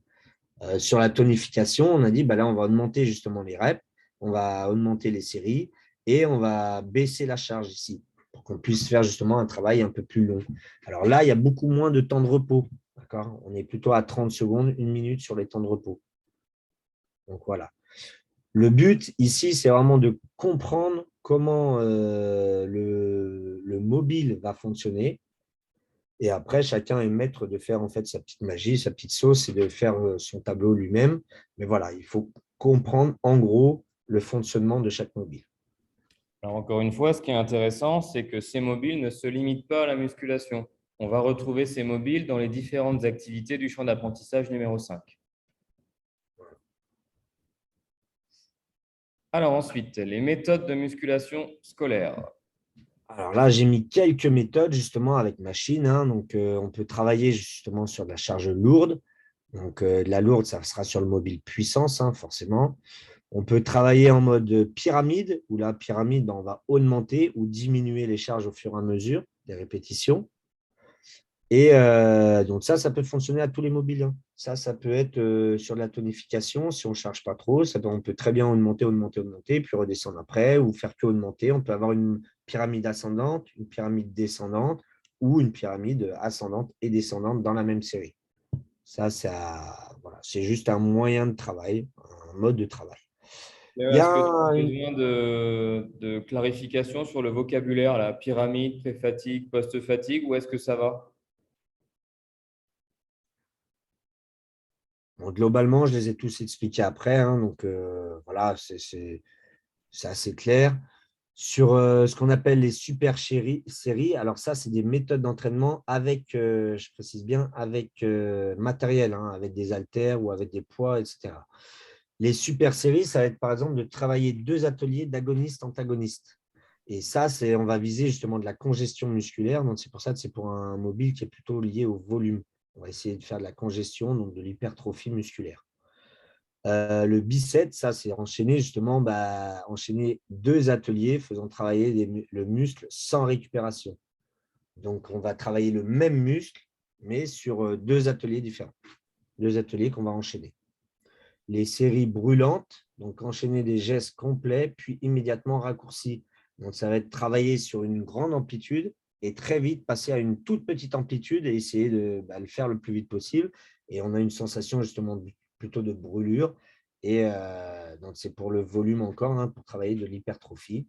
Sur la tonification, on a dit, là, on va augmenter justement les reps, on va augmenter les séries et on va baisser la charge ici pour qu'on puisse faire justement un travail un peu plus long. Alors là, il y a beaucoup moins de temps de repos. D'accord ? On est plutôt à 30 secondes, 1 minute sur les temps de repos. Donc voilà. Le but ici, c'est vraiment de comprendre comment le mobile va fonctionner. Et après, chacun est maître de faire en fait sa petite magie, sa petite sauce et de faire son tableau lui-même. Mais voilà, il faut comprendre en gros le fonctionnement de chaque mobile. Alors, encore une fois, ce qui est intéressant, c'est que ces mobiles ne se limitent pas à la musculation. On va retrouver ces mobiles dans les différentes activités du champ d'apprentissage numéro 5. Alors ensuite, les méthodes de musculation scolaire. Alors là, j'ai mis quelques méthodes justement avec machine. Donc, on peut travailler justement sur de la charge lourde. Donc, de la lourde, ça sera sur le mobile puissance, forcément. On peut travailler en mode pyramide, où la pyramide, on va augmenter ou diminuer les charges au fur et à mesure des répétitions. Et donc ça peut fonctionner à tous les mobiles. Ça peut être sur de la tonification, si on ne charge pas trop. On peut très bien augmenter, puis redescendre après, ou faire que augmenter. On peut avoir une pyramide ascendante, une pyramide descendante, ou une pyramide ascendante et descendante dans la même série. Voilà, c'est juste un moyen de travail, un mode de travail. Léo, Il y a est-ce que tu as un- besoin de clarification sur le vocabulaire, la pyramide, pré-fatigue, post-fatigue, ou est-ce que ça va? Bon, globalement, je les ai tous expliqués après, hein, donc voilà, c'est assez clair. Sur ce qu'on appelle les séries, alors ça, c'est des méthodes d'entraînement avec, je précise bien, avec matériel, hein, avec des haltères ou avec des poids, etc. Les super séries, ça va être par exemple de travailler 2 ateliers d'agoniste-antagoniste. Et ça, on va viser justement de la congestion musculaire. Donc, c'est pour ça que c'est pour un mobile qui est plutôt lié au volume. On va essayer de faire de la congestion, donc de l'hypertrophie musculaire. Le bicep, ça, c'est enchaîner justement, enchaîner 2 ateliers faisant travailler le muscle sans récupération. Donc, on va travailler le même muscle, mais sur 2 ateliers différents. 2 ateliers qu'on va enchaîner. Les séries brûlantes, donc enchaîner des gestes complets, puis immédiatement raccourcis. Donc, ça va être travailler sur une grande amplitude et très vite passer à une toute petite amplitude et essayer de le faire le plus vite possible. Et on a une sensation justement plutôt de brûlure. Et donc, c'est pour le volume encore, hein, pour travailler de l'hypertrophie.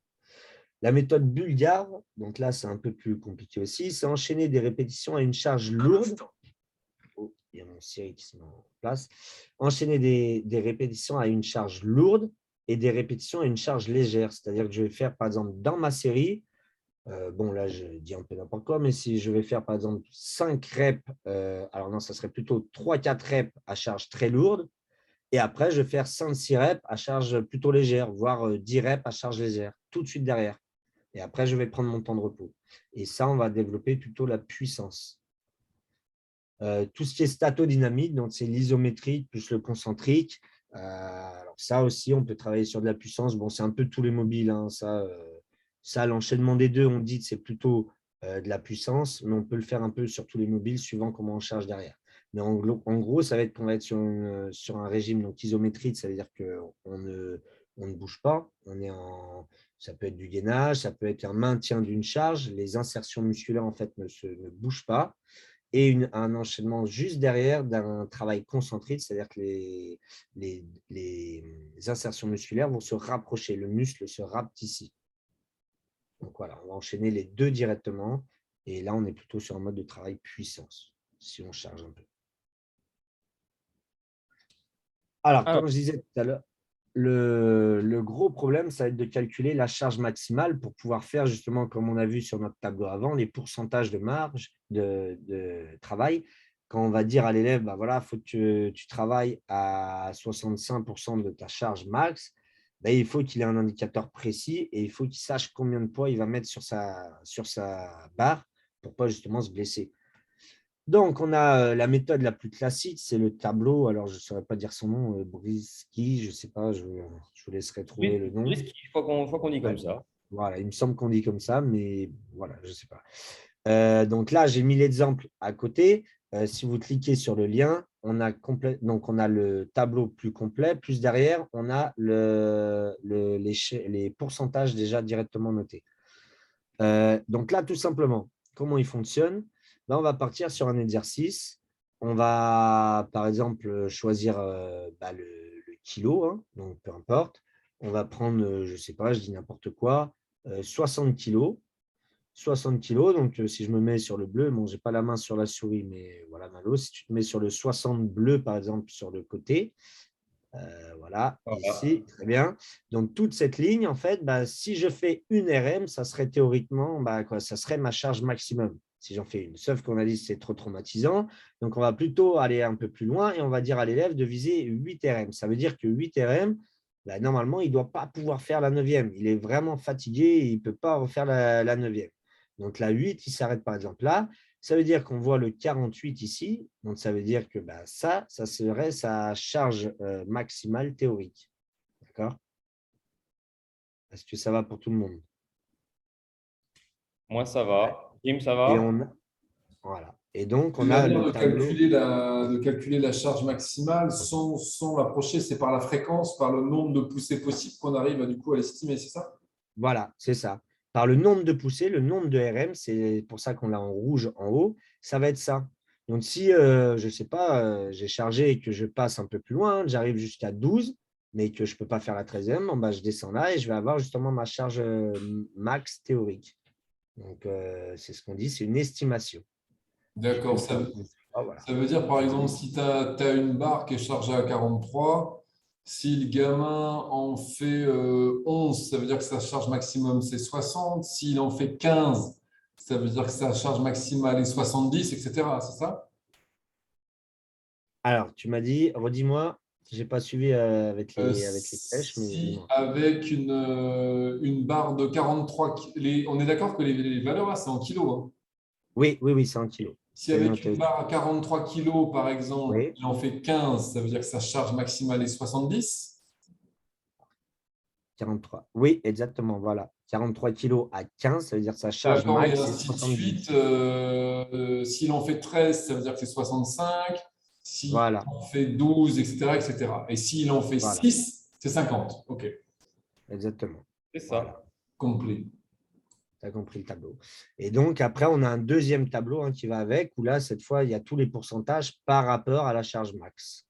La méthode bulgare, donc là, c'est un peu plus compliqué aussi, c'est enchaîner des répétitions à une charge lourde. Oh, il y a mon Siri qui se met en place. Enchaîner des répétitions à une charge lourde et des répétitions à une charge légère. C'est-à-dire que je vais faire, par exemple, dans ma série, bon, là, je dis un peu n'importe quoi, mais si je vais faire, par exemple, 5 reps, alors non, ça serait plutôt 3-4 reps à charge très lourde. Et après, je vais faire 5-6 reps à charge plutôt légère, voire 10 reps à charge légère, tout de suite derrière. Et après, je vais prendre mon temps de repos. Et ça, on va développer plutôt la puissance. Tout ce qui est statodynamique, donc c'est l'isométrique plus le concentrique. Alors ça aussi, on peut travailler sur de la puissance. Bon, c'est un peu tous les mobiles, hein, ça l'enchaînement des deux, on dit que c'est plutôt de la puissance, mais on peut le faire un peu sur tous les mobiles suivant comment on charge derrière. Mais en gros, ça va être qu'on va être sur un régime donc isométrique, ça veut dire qu'on ne bouge pas. Ça peut être du gainage, ça peut être un maintien d'une charge. Les insertions musculaires en fait ne bougent pas. Et un enchaînement juste derrière d'un travail concentrique, c'est-à-dire que les insertions musculaires vont se rapprocher, le muscle se rapetissit. Donc voilà, on va enchaîner les 2 directement. Et là, on est plutôt sur un mode de travail puissance, si on charge un peu. Alors, Alors, comme je disais tout à l'heure, le gros problème, ça va être de calculer la charge maximale pour pouvoir faire justement, comme on a vu sur notre tableau avant, les pourcentages de marge de travail. Quand on va dire à l'élève, voilà, il faut que tu travailles à 65% de ta charge max, il faut qu'il ait un indicateur précis et il faut qu'il sache combien de poids il va mettre sur sa barre pour ne pas justement se blesser. Donc, on a la méthode la plus classique, c'est le tableau. Alors, je ne saurais pas dire son nom, Brisky, je ne sais pas, je vous laisserai trouver le nom. Risky, je crois qu'on dit comme Ouais. ça. Voilà, il me semble qu'on dit comme ça, mais voilà, je ne sais pas. Donc là, j'ai mis l'exemple à côté. Si vous cliquez sur le lien, donc on a le tableau plus complet, plus derrière, on a les pourcentages déjà directement notés. Donc là, tout simplement, comment il fonctionne? On va partir sur un exercice. On va, par exemple, choisir le kilo, hein, donc peu importe. On va prendre, je ne sais pas, je dis n'importe quoi, 60 kilos. 60 kilos, donc si je me mets sur le bleu, bon, je n'ai pas la main sur la souris, mais voilà, Malo, si tu te mets sur le 60 bleu, par exemple, sur le côté, voilà, Voilà. ici, très bien. Donc, toute cette ligne, en fait, si je fais une RM, ça serait théoriquement, ça serait ma charge maximum, si j'en fais une. Sauf qu'on a dit que c'est trop traumatisant. Donc, on va plutôt aller un peu plus loin et on va dire à l'élève de viser 8 RM. Ça veut dire que 8 RM, normalement, il ne doit pas pouvoir faire la 9e. Il est vraiment fatigué et il ne peut pas refaire la 9e. Donc, la 8, il s'arrête par exemple là. Ça veut dire qu'on voit le 48 ici. Donc, ça veut dire que ça serait sa charge maximale théorique. D'accord? Est-ce que ça va pour tout le monde? Moi, ça va. Jim, ça Et va? voilà. Et donc, on Une a manière le tableau. de calculer la charge maximale sans l'approcher, c'est par la fréquence, par le nombre de poussées possibles qu'on arrive du coup à l'estimer, c'est ça? Voilà, c'est ça. Par le nombre de poussées, le nombre de RM, c'est pour ça qu'on l'a en rouge en haut, ça va être ça. Donc, si, je ne sais pas, j'ai chargé et que je passe un peu plus loin, j'arrive jusqu'à 12, mais que je ne peux pas faire la 13e, bon, bah, je descends là et je vais avoir justement ma charge max théorique. Donc, c'est ce qu'on dit, c'est une estimation. D'accord. Voilà. Ça veut dire, par exemple, si tu as une barre qui est chargée à 43, si le gamin en fait 11, ça veut dire que sa charge maximum, c'est 60. S'il en fait 15, ça veut dire que sa charge maximale est 70, etc. C'est ça? Alors, tu m'as dit, redis-moi, je n'ai pas suivi avec les flèches, mais Si dis-moi. avec une barre de 43, on est d'accord que les valeurs, là, c'est en kilos, hein. Oui, c'est en kilos. Si C'est avec noté une aussi. barre à 43 kilos, par exemple, Oui, il en fait 15, ça veut dire que sa charge maximale est 70. 43. Oui, exactement, voilà. 43 kilos à 15, ça veut dire que sa charge D'accord, et max, c'est ainsi de suite. 70. S'il en fait 13, ça veut dire que c'est 65. S'il Voilà, en fait 12, etc., etc. Et s'il en fait voilà, 6, c'est 50. OK, exactement. C'est ça. Voilà, complet. tu as compris le tableau. Et donc, après, on a un deuxième tableau qui va avec, où là, cette fois, il y a tous les pourcentages par rapport à la charge max.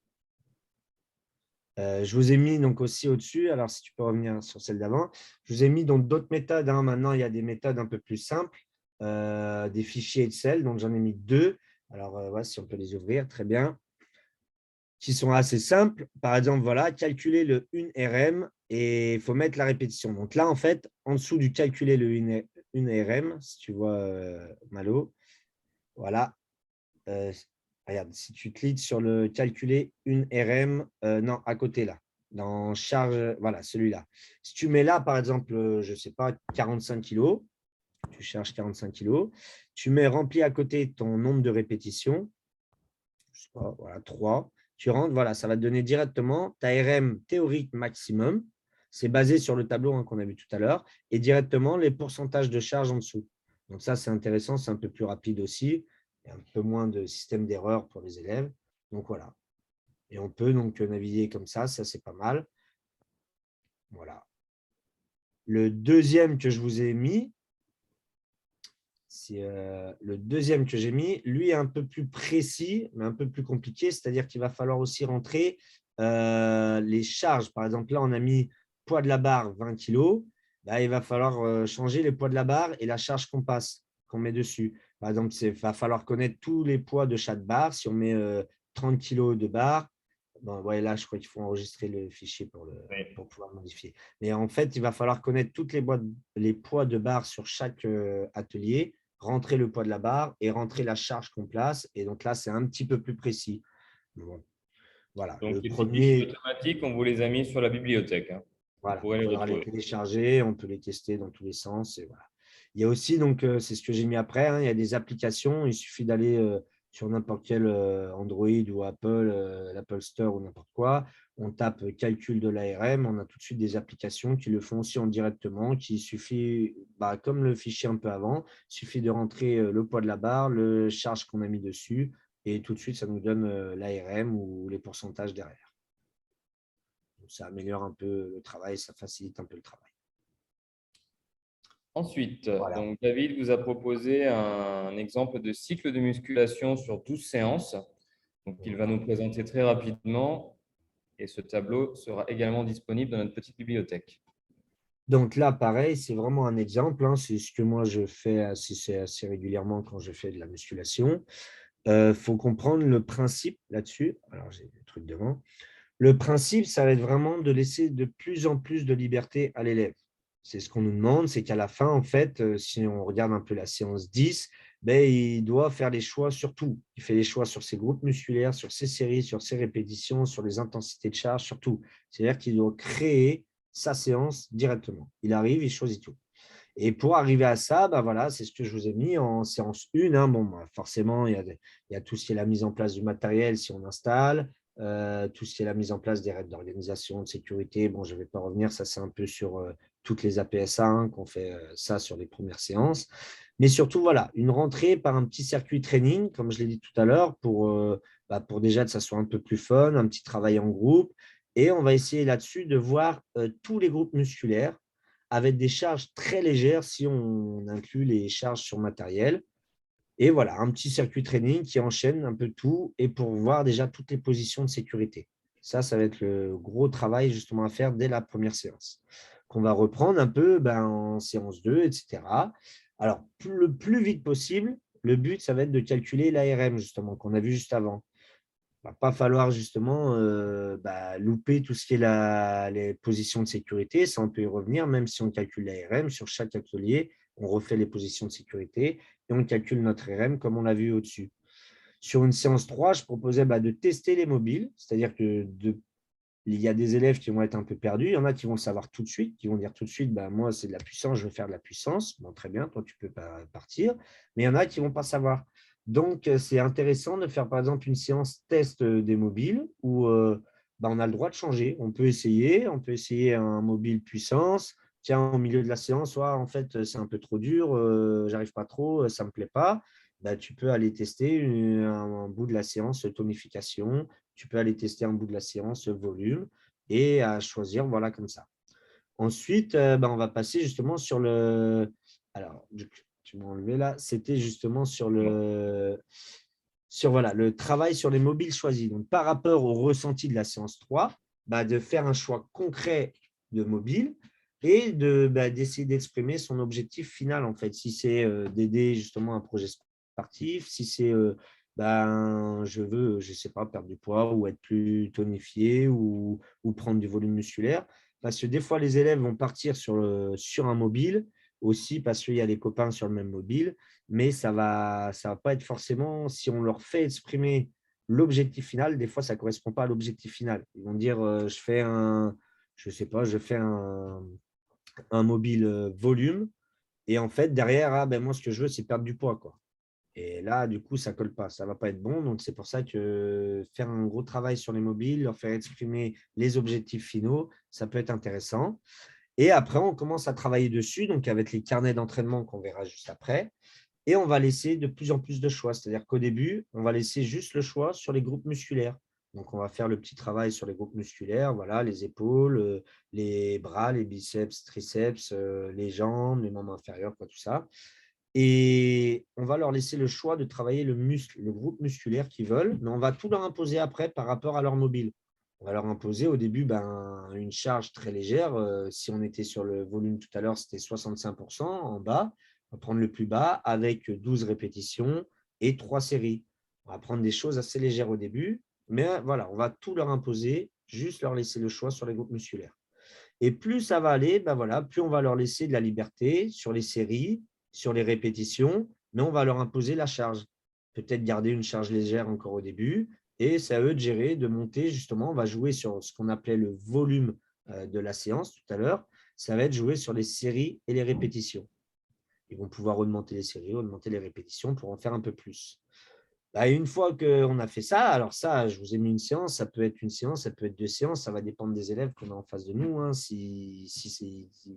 Je vous ai mis donc aussi au-dessus, alors si tu peux revenir sur celle d'avant, je vous ai mis donc d'autres méthodes. Maintenant, il y a des méthodes un peu plus simples, des fichiers Excel, donc j'en ai mis 2. Alors, ouais, si on peut les ouvrir, très bien, qui sont assez simples. Par exemple, voilà, calculer le 1RM et il faut mettre la répétition. Donc là, en fait, en dessous du calculer le 1RM, si tu vois, Malo, voilà, regarde, si tu cliques sur le calculer une RM, non, à côté là, dans charge, voilà, celui-là. Si tu mets là, par exemple, je ne sais pas, 45 kilos, tu cherches 45 kilos, tu mets rempli à côté ton nombre de répétitions, je sais pas, voilà, 3, tu rentres, voilà, ça va te donner directement ta RM théorique maximum, c'est basé sur le tableau qu'on a vu tout à l'heure, et directement les pourcentages de charge en dessous. Donc ça, c'est intéressant, c'est un peu plus rapide aussi, il y a un peu moins de système d'erreur pour les élèves. Donc voilà. Et on peut donc naviguer comme ça c'est pas mal. Voilà. Le deuxième que je vous ai mis, le deuxième que j'ai mis, lui est un peu plus précis, mais un peu plus compliqué, c'est-à-dire qu'il va falloir aussi rentrer les charges. Par exemple, là, on a mis poids de la barre 20 kg. Là, il va falloir changer les poids de la barre et la charge qu'on met dessus. Par exemple, il va falloir connaître tous les poids de chaque barre. Si on met 30 kg de barre, bon, ouais, là, je crois qu'il faut enregistrer le fichier pour pouvoir modifier. Mais en fait, il va falloir connaître toutes les poids de barre sur chaque atelier, rentrer le poids de la barre et rentrer la charge qu'on place. Et donc là, c'est un petit peu plus précis. Bon, voilà. Donc, Le les petits fichiers premier, automatiques, on vous les a mis sur la bibliothèque, hein. Vous voilà, pourrez il les faudra les retrouver. télécharger, on peut les tester dans tous les sens. Et voilà. Il y a aussi, donc, c'est ce que j'ai mis après, il y a des applications. Il suffit d'aller sur n'importe quel Android ou Apple, l'Apple Store ou n'importe quoi. On tape calcul de l'ARM, on a tout de suite des applications qui le font aussi en directement, qui suffit, comme le fichier un peu avant, il suffit de rentrer le poids de la barre, le charge qu'on a mis dessus, et tout de suite, ça nous donne l'ARM ou les pourcentages derrière. Donc, ça améliore un peu le travail, ça facilite un peu le travail. Ensuite, Voilà. donc David vous a proposé un exemple de cycle de musculation sur 12 séances, donc il va nous présenter très rapidement et ce tableau sera également disponible dans notre petite bibliothèque. Donc là, pareil, c'est vraiment un exemple. C'est ce que moi, je fais assez régulièrement quand je fais de la musculation. Faut comprendre le principe là-dessus. Alors, j'ai des trucs devant. Le principe, ça va être vraiment de laisser de plus en plus de liberté à l'élève. C'est ce qu'on nous demande, c'est qu'à la fin, en fait, si on regarde un peu la séance 10, il doit faire les choix sur tout. Il fait les choix sur ses groupes musculaires, sur ses séries, sur ses répétitions, sur les intensités de charge, sur tout. C'est-à-dire qu'il doit créer sa séance directement. Il arrive, il choisit tout. Et pour arriver à ça, voilà, c'est ce que je vous ai mis en séance 1. Forcément, il y a tout ce qui est la mise en place du matériel si on installe, tout ce qui est la mise en place des règles d'organisation, de sécurité. Bon, je ne vais pas revenir, ça c'est un peu sur toutes les APSA qu'on fait ça sur les premières séances. Mais surtout, voilà, une rentrée par un petit circuit training, comme je l'ai dit tout à l'heure, pour déjà que ça soit un peu plus fun, un petit travail en groupe. Et on va essayer là-dessus de voir tous les groupes musculaires avec des charges très légères si on inclut les charges sur matériel. Et voilà, un petit circuit training qui enchaîne un peu tout et pour voir déjà toutes les positions de sécurité. Ça va être le gros travail justement à faire dès la première séance, qu'on va reprendre un peu en séance 2, etc. Alors, le plus vite possible, le but, ça va être de calculer l'ARM, justement, qu'on a vu juste avant. Il ne va pas falloir justement louper tout ce qui est les positions de sécurité. Ça, on peut y revenir, même si on calcule l'ARM. Sur chaque atelier, on refait les positions de sécurité et on calcule notre RM comme on l'a vu au-dessus. Sur une séance 3, je proposais de tester les mobiles, c'est-à-dire que il y a des élèves qui vont être un peu perdus, il y en a qui vont le savoir tout de suite, qui vont dire tout de suite, moi, c'est de la puissance, je veux faire de la puissance. Bon, très bien, toi, tu peux pas partir. Mais il y en a qui ne vont pas savoir. Donc, c'est intéressant de faire, par exemple, une séance test des mobiles où on a le droit de changer. On peut essayer un mobile puissance. Tiens, au milieu de la séance, en fait, c'est un peu trop dur, j'arrive pas trop, ça me plaît pas. Tu peux aller tester un bout de la séance tonification, tu peux aller tester un bout de la séance volume et à choisir, voilà, comme ça. Ensuite, on va passer justement sur le… Alors, tu m'as enlevé là, c'était justement sur le travail sur les mobiles choisis. Donc, par rapport au ressenti de la séance 3, de faire un choix concret de mobile et d'essayer d'exprimer son objectif final, en fait, si c'est d'aider justement un projet sportif, si c'est je veux, je ne sais pas, perdre du poids ou être plus tonifié ou prendre du volume musculaire. Parce que des fois, les élèves vont partir sur un mobile aussi parce qu'il y a des copains sur le même mobile, mais ça va pas être forcément, si on leur fait exprimer l'objectif final, des fois, ça ne correspond pas à l'objectif final. Ils vont dire, je fais un mobile volume, et en fait, derrière, moi, ce que je veux, c'est perdre du poids, quoi. Et là, du coup, ça ne colle pas, ça ne va pas être bon. Donc, c'est pour ça que faire un gros travail sur les mobiles, leur faire exprimer les objectifs finaux, ça peut être intéressant. Et après, on commence à travailler dessus, donc avec les carnets d'entraînement qu'on verra juste après. Et on va laisser de plus en plus de choix. C'est-à-dire qu'au début, on va laisser juste le choix sur les groupes musculaires. Donc, on va faire le petit travail sur les groupes musculaires, voilà, les épaules, les bras, les biceps, triceps, les jambes, les membres inférieurs, tout ça. Et on va leur laisser le choix de travailler le muscle, le groupe musculaire qu'ils veulent, mais on va tout leur imposer après par rapport à leur mobile. On va leur imposer au début une charge très légère. Si on était sur le volume tout à l'heure, c'était 65% en bas. On va prendre le plus bas avec 12 répétitions et 3 séries. On va prendre des choses assez légères au début, mais voilà, on va tout leur imposer, juste leur laisser le choix sur les groupes musculaires. Et plus ça va aller, plus on va leur laisser de la liberté sur les séries, sur les répétitions, mais on va leur imposer la charge. Peut-être garder une charge légère encore au début, et c'est à eux de gérer, de monter. Justement, on va jouer sur ce qu'on appelait le volume de la séance tout à l'heure. Ça va être jouer sur les séries et les répétitions. Ils vont pouvoir augmenter les séries, augmenter les répétitions pour en faire un peu plus. Une fois qu'on a fait ça, alors ça, je vous ai mis une séance, ça peut être une séance, ça peut être 2 séances, ça va dépendre des élèves qu'on a en face de nous, hein, s'ils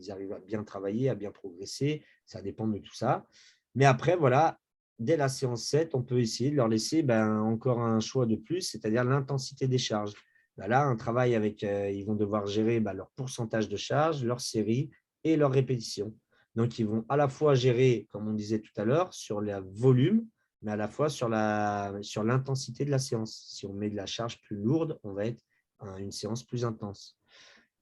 arrivent à bien travailler, à bien progresser, ça dépend de tout ça. Mais après, voilà, dès la séance 7, on peut essayer de leur laisser encore un choix de plus, c'est-à-dire l'intensité des charges. Là, un travail avec, ils vont devoir gérer leur pourcentage de charge, leur série et leur répétition. Donc, ils vont à la fois gérer, comme on disait tout à l'heure, sur le volume, mais à la fois sur l'intensité de la séance. Si on met de la charge plus lourde, on va être une séance plus intense.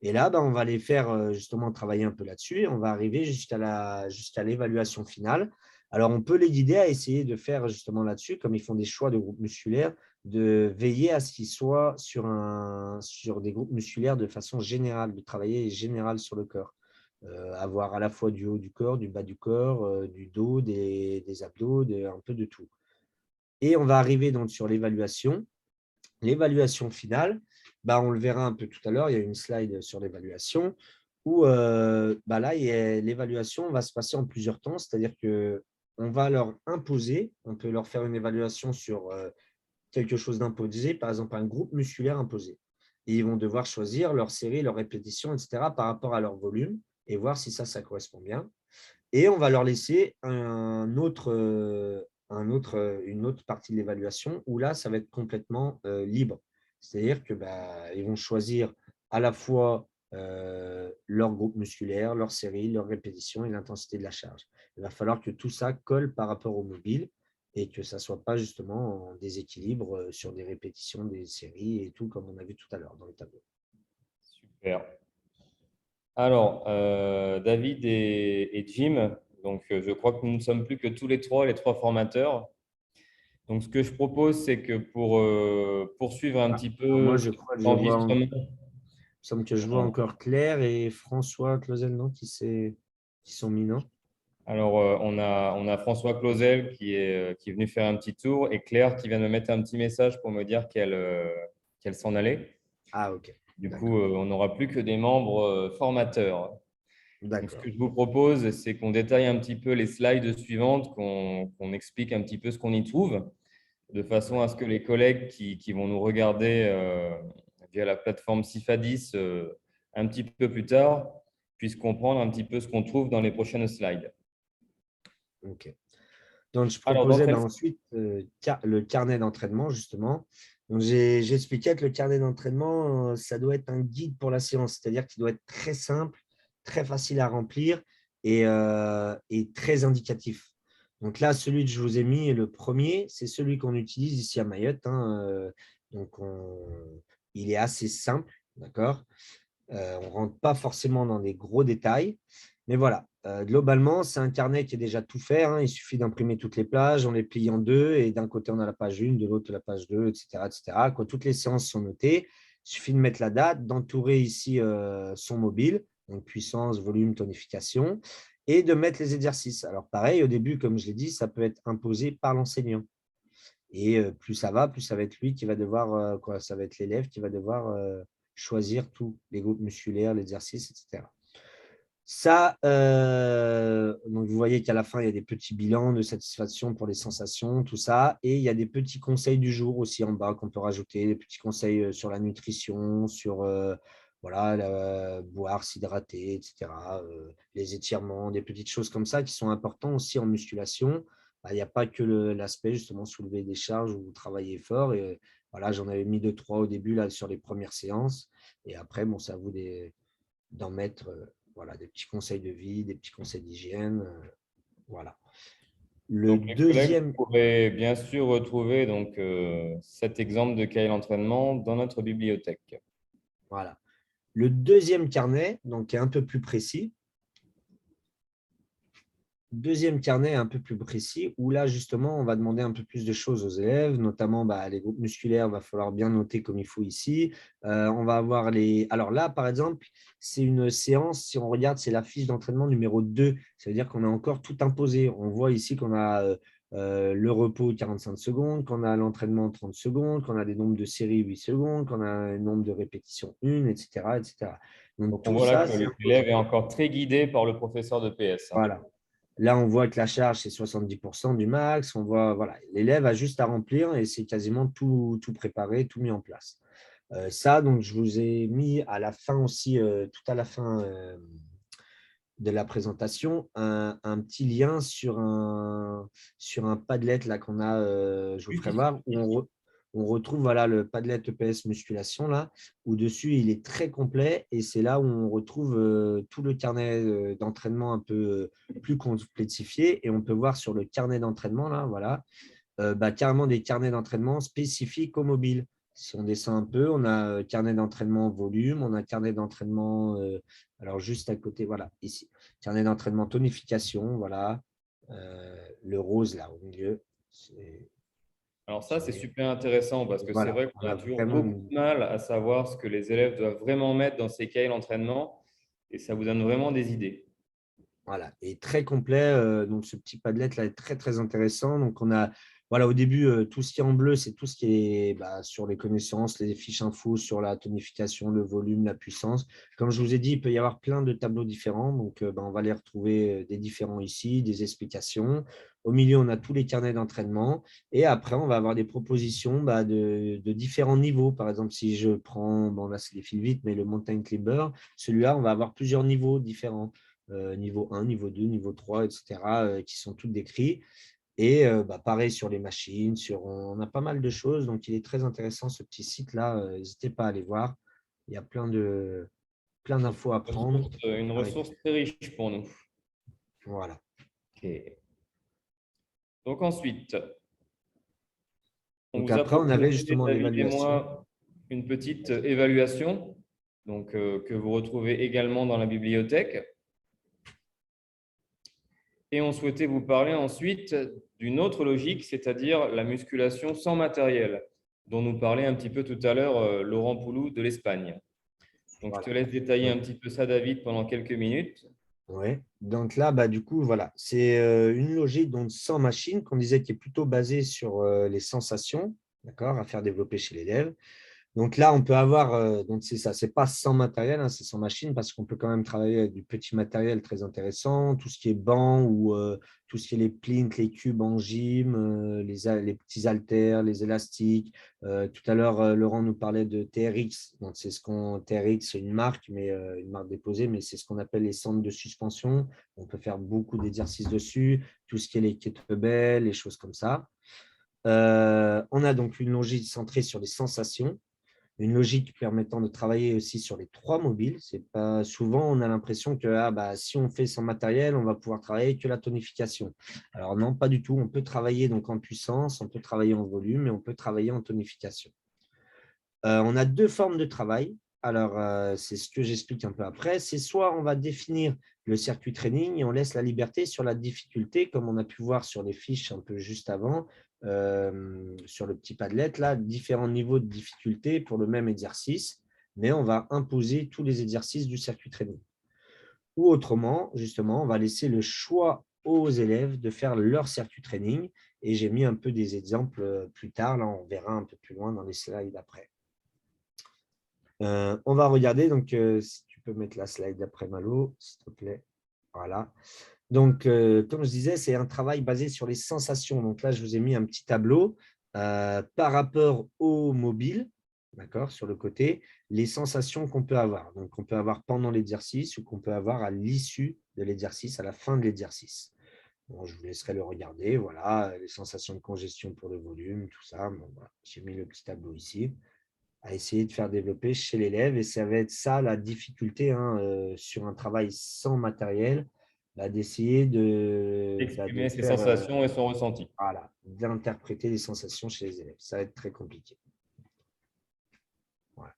Et là, on va les faire justement travailler un peu là-dessus et on va arriver jusqu'à l'évaluation finale. Alors, on peut les guider à essayer de faire justement là-dessus, comme ils font des choix de groupes musculaires, de veiller à ce qu'ils soient sur des groupes musculaires de façon générale, de travailler général sur le corps. Avoir à la fois du haut du corps, du bas du corps, du dos, des abdos, un peu de tout. Et on va arriver donc sur l'évaluation. L'évaluation finale, on le verra un peu tout à l'heure, il y a une slide sur l'évaluation où là, l'évaluation va se passer en plusieurs temps, c'est-à-dire qu'on va leur imposer, on peut leur faire une évaluation sur quelque chose d'imposé, par exemple un groupe musculaire imposé. Et ils vont devoir choisir leur série, leur répétition, etc. par rapport à leur volume et voir si ça correspond bien. Et on va leur laisser une autre partie de l'évaluation où là, ça va être complètement libre. C'est-à-dire qu'ils vont choisir à la fois leur groupe musculaire, leur série, leur répétition et l'intensité de la charge. Il va falloir que tout ça colle par rapport au mobile et que ça ne soit pas justement en déséquilibre sur des répétitions des séries et tout, comme on a vu tout à l'heure dans le tableau. Super. Alors, David et Jim, donc je crois que nous ne sommes plus que tous les trois formateurs. Donc, ce que je propose, c'est que pour poursuivre un petit Moi, peu je crois que l'enregistrement, il me semble que je vois encore Claire et François Clausel, non, qui sont mis, non? alors on a François Clausel qui est venu faire un petit tour et Claire qui vient de me mettre un petit message pour me dire qu'elle s'en allait. Ah, ok. Du D'accord. coup, on n'aura plus que des membres formateurs. Donc, ce D'accord. que je vous propose, c'est qu'on détaille un petit peu les slides suivantes, qu'on explique un petit peu ce qu'on y trouve, de façon à ce que les collègues qui vont nous regarder via la plateforme Cifadis un petit peu plus tard puissent comprendre un petit peu ce qu'on trouve dans les prochaines slides. Ok. Donc, je Alors, proposais ensuite le carnet d'entraînement, justement. Donc, j'ai expliqué que le carnet d'entraînement, ça doit être un guide pour la séance, c'est-à-dire qu'il doit être très simple, très facile à remplir et très indicatif. Donc là, celui que je vous ai mis, le premier, c'est celui qu'on utilise ici à Mayotte, hein. Donc, il est assez simple, d'accord? On ne rentre pas forcément dans des gros détails. Mais voilà, globalement, c'est un carnet qui est déjà tout fait, hein. Il suffit d'imprimer toutes les pages, on les plie en deux, et d'un côté, on a la page 1, de l'autre, la page 2, etc., etc. Quand toutes les séances sont notées, il suffit de mettre la date, d'entourer ici son mobile, donc puissance, volume, tonification, et de mettre les exercices. Alors pareil, au début, comme je l'ai dit, ça peut être imposé par l'enseignant. Et plus ça va être lui qui va devoir, ça va être l'élève qui va devoir choisir tous les groupes musculaires, l'exercice, etc. Ça, donc vous voyez qu'à la fin, il y a des petits bilans de satisfaction pour les sensations, tout ça. Et il y a des petits conseils du jour aussi en bas qu'on peut rajouter, des petits conseils sur la nutrition, sur voilà, boire, s'hydrater, etc. Les étirements, des petites choses comme ça qui sont importantes aussi en musculation. Il n'y a pas que l'aspect justement soulever des charges ou travailler fort. Et voilà, j'en avais mis 2-3 au début là, sur les premières séances. Et après, bon, c'est à vous d'en mettre voilà, des petits conseils de vie, des petits conseils d'hygiène. Voilà. Le Donc, les collègues, deuxième, vous pourrez bien sûr retrouver donc, cet exemple de cahier d'entraînement dans notre bibliothèque. voilà. Le deuxième carnet, donc, qui est un peu plus précis. Deuxième carnet un peu plus précis, où là, justement, on va demander un peu plus de choses aux élèves, notamment les groupes musculaires, il va falloir bien noter comme il faut ici. On va avoir les… Alors là, par exemple, c'est une séance, si on regarde, c'est la fiche d'entraînement numéro 2. Ça veut dire qu'on a encore tout imposé. On voit ici qu'on a le repos 45 secondes, qu'on a l'entraînement 30 secondes, qu'on a des nombres de séries 8 secondes, qu'on a un nombre de répétitions 1, etc., etc. Donc, on tout voit là ça, que c'est l'élève imposé. est encore très guidé par le professeur de PS. Voilà. Là, on voit que la charge, c'est 70% du max. On voit, voilà, l'élève a juste à remplir et c'est quasiment tout préparé, tout mis en place. Ça, donc, je vous ai mis à la fin aussi, tout à la fin de la présentation, un petit lien sur un Padlet là, qu'on a, je vous ferai voir, où on retrouve voilà, le Padlet EPS musculation, là, où dessus, il est très complet et c'est là où on retrouve tout le carnet d'entraînement un peu plus complétifié et on peut voir sur le carnet d'entraînement, là, voilà, carrément des carnets d'entraînement spécifiques au mobile. Si on descend un peu, on a carnet d'entraînement volume, on a carnet d'entraînement, alors juste à côté, voilà, ici, carnet d'entraînement tonification, voilà, le rose là au milieu. Alors ça, c'est super intéressant parce que c'est Voilà, vrai on qu'on a a toujours vraiment beaucoup de mal à savoir ce que les élèves doivent vraiment mettre dans ces cahiers d'entraînement et ça vous donne vraiment des idées. Voilà, et très complet. Donc, ce petit Padlet là est très, très intéressant. Donc, on a, voilà, au début, tout ce qui est en bleu, c'est tout ce qui est sur les connaissances, les fiches infos sur la tonification, le volume, la puissance. Comme je vous ai dit, il peut y avoir plein de tableaux différents. Donc, on va les retrouver des différents ici, des explications. Au milieu, on a tous les carnets d'entraînement. Et après, on va avoir des propositions de différents niveaux. Par exemple, si je prends, bon, là, c'est les fils vite, mais le Mountain Climber, celui-là, on va avoir plusieurs niveaux différents. Niveau 1, niveau 2, niveau 3, etc., qui sont toutes décrits. Et pareil sur les machines, on a pas mal de choses. Donc, il est très intéressant ce petit site-là. N'hésitez pas à aller voir. Il y a plein d'infos à prendre. Une ressource très riche pour nous. Voilà. Ok. Donc ensuite, On Donc vous a après, on avait proposé, justement David et l'évaluation. moi, une petite évaluation donc, que vous retrouvez également dans la bibliothèque. Et on souhaitait vous parler ensuite d'une autre logique, c'est-à-dire la musculation sans matériel, dont nous parlait un petit peu tout à l'heure Laurent Poulou de l'Espagne. Donc, je Voilà. te laisse détailler un Donc, petit peu ça, David, pendant quelques minutes. ouais. Donc là, bah, du coup, voilà, c'est une logique donc, sans machine qu'on disait qui est plutôt basée sur les sensations, d'accord, à faire développer chez l'élève. Donc là, on peut avoir, donc c'est ça, c'est pas sans matériel, hein, c'est sans machine parce qu'on peut quand même travailler avec du petit matériel très intéressant, tout ce qui est banc ou tout ce qui est les plinths, les cubes en gym, les petits haltères, les élastiques. Tout à l'heure, Laurent nous parlait de TRX. Donc c'est TRX, c'est une marque, mais une marque déposée, mais c'est ce qu'on appelle les centres de suspension. On peut faire beaucoup d'exercices dessus, tout ce qui est les kettlebells, les choses comme ça. On a donc une logique centrée sur les sensations. Une logique permettant de travailler aussi sur les 3 mobiles. C'est pas souvent, on a l'impression que si on fait sans matériel, on va pouvoir travailler que la tonification. Alors non, pas du tout. On peut travailler donc en puissance, on peut travailler en volume et on peut travailler en tonification. On a 2 formes de travail. Alors, c'est ce que j'explique un peu après. C'est soit on va définir le circuit training et on laisse la liberté sur la difficulté, comme on a pu voir sur les fiches un peu juste avant, sur le petit Padlet, là, différents niveaux de difficulté pour le même exercice, mais on va imposer tous les exercices du circuit training. Ou autrement, justement, on va laisser le choix aux élèves de faire leur circuit training. Et j'ai mis un peu des exemples plus tard. Là, on verra un peu plus loin dans les slides après. On va regarder, donc si tu peux mettre la slide d'après Malo, s'il te plaît. Voilà. Donc, comme je disais, c'est un travail basé sur les sensations. Donc là, je vous ai mis un petit tableau par rapport au mobile, d'accord, sur le côté, les sensations qu'on peut avoir. Donc, on peut avoir pendant l'exercice ou qu'on peut avoir à l'issue de l'exercice, à la fin de l'exercice. Bon, je vous laisserai le regarder. Voilà, les sensations de congestion pour le volume, tout ça. Bon, voilà. J'ai mis le petit tableau ici à essayer de faire développer chez l'élève. Et ça va être ça la difficulté sur un travail sans matériel, d'essayer de Exprimer ses faire, sensations et son ressenti. voilà, d'interpréter les sensations chez les élèves. Ça va être très compliqué. Voilà.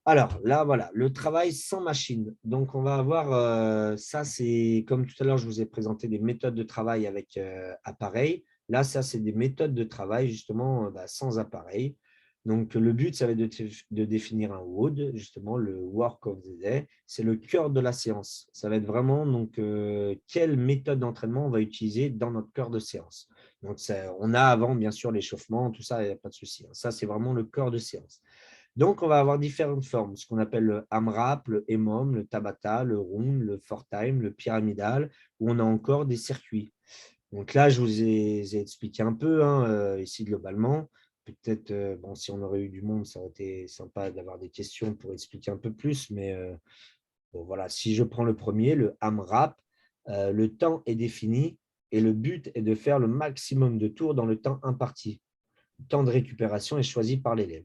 Alors là, voilà, le travail sans machine. Donc, on va avoir, ça, c'est comme tout à l'heure, je vous ai présenté des méthodes de travail avec appareil. Là, ça, c'est des méthodes de travail justement sans appareil. Donc, le but, ça va être de définir un WOD, justement, le Work of the Day. C'est le cœur de la séance. Ça va être vraiment donc, quelle méthode d'entraînement on va utiliser dans notre cœur de séance. Donc, on a avant, bien sûr, l'échauffement, tout ça, il n'y a pas de souci. Ça, c'est vraiment le cœur de séance. Donc, on va avoir différentes formes, ce qu'on appelle le AMRAP, le EMOM, le Tabata, le Round, le Four Time, le pyramidal, où on a encore des circuits. Donc là, je vous ai expliqué un peu ici globalement. Peut-être, bon, si on aurait eu du monde, ça aurait été sympa d'avoir des questions pour expliquer un peu plus. Mais bon, voilà, si je prends le premier, le AMRAP, le temps est défini et le but est de faire le maximum de tours dans le temps imparti. Le temps de récupération est choisi par l'élève.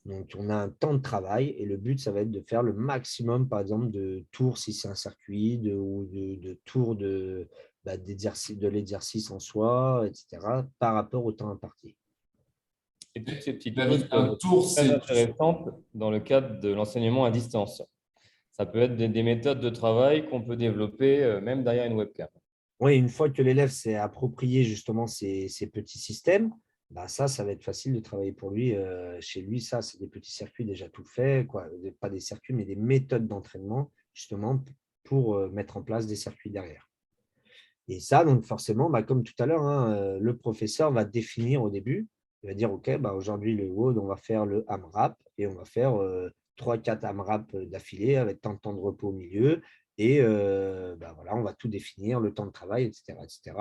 Donc, on a un temps de travail et le but, ça va être de faire le maximum, par exemple, de tours si c'est un circuit, ou de tours de l'exercice en soi, etc., par rapport au temps imparti. Et toutes ces petites David, choses peuvent un tour, être très c'est… intéressantes dans le cadre de l'enseignement à distance. Ça peut être des méthodes de travail qu'on peut développer même derrière une webcam. Oui, une fois que l'élève s'est approprié justement ces petits systèmes, ça va être facile de travailler pour lui. Chez lui, ça, c'est des petits circuits déjà tout faits, quoi. Pas des circuits, mais des méthodes d'entraînement, justement, pour mettre en place des circuits derrière. Et ça, donc forcément, comme tout à l'heure, le professeur va définir au début, il va dire, OK, aujourd'hui, le WOD, on va faire le AMRAP et on va faire 3-4 AMRAP d'affilée avec tant de temps de repos au milieu. Et voilà, on va tout définir, le temps de travail, etc. etc.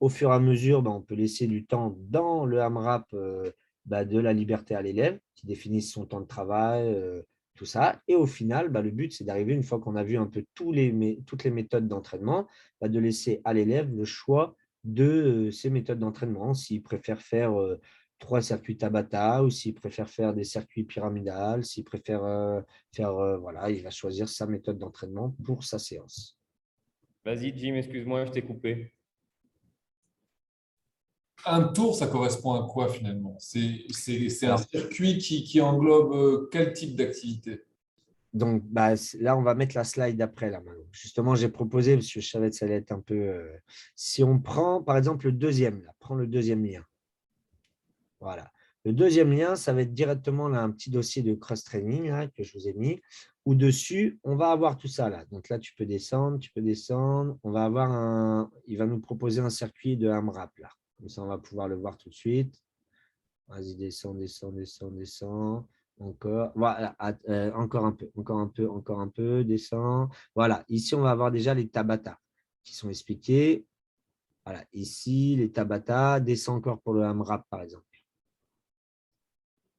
Au fur et à mesure, on peut laisser du temps dans le AMRAP de la liberté à l'élève qui définisse son temps de travail, tout ça. Et au final, le but, c'est d'arriver, une fois qu'on a vu un peu toutes les méthodes d'entraînement, de laisser à l'élève le choix de ces méthodes d'entraînement, s'il préfère faire 3 circuits Tabata ou s'il préfère faire des circuits pyramidales, s'il préfère voilà, il va choisir sa méthode d'entraînement pour sa séance. Vas-y, Jim, excuse-moi, je t'ai coupé. Un tour, ça correspond à quoi finalement? C'est un Alors, circuit qui englobe quel type d'activité? Donc, bah, là, on va mettre la slide après. Là, maintenant. Justement, j'ai proposé, parce que je savais que ça allait être un peu… si on prend, par exemple, le deuxième, là, prends le deuxième lien. Voilà. Le deuxième lien, ça va être directement là, un petit dossier de cross-training là, que je vous ai mis, où dessus, on va avoir tout ça. Là. Donc là, tu peux descendre, tu peux descendre. On va avoir il va nous proposer un circuit de AMRAP. Là. Comme ça, on va pouvoir le voir tout de suite. Vas-y, descends, descends, descends, descends. Encore, voilà, encore un peu, encore un peu, encore un peu, descends. Voilà, ici, on va avoir déjà les Tabata qui sont expliqués. Voilà, ici, les Tabata, descends encore pour le AMRAP, par exemple.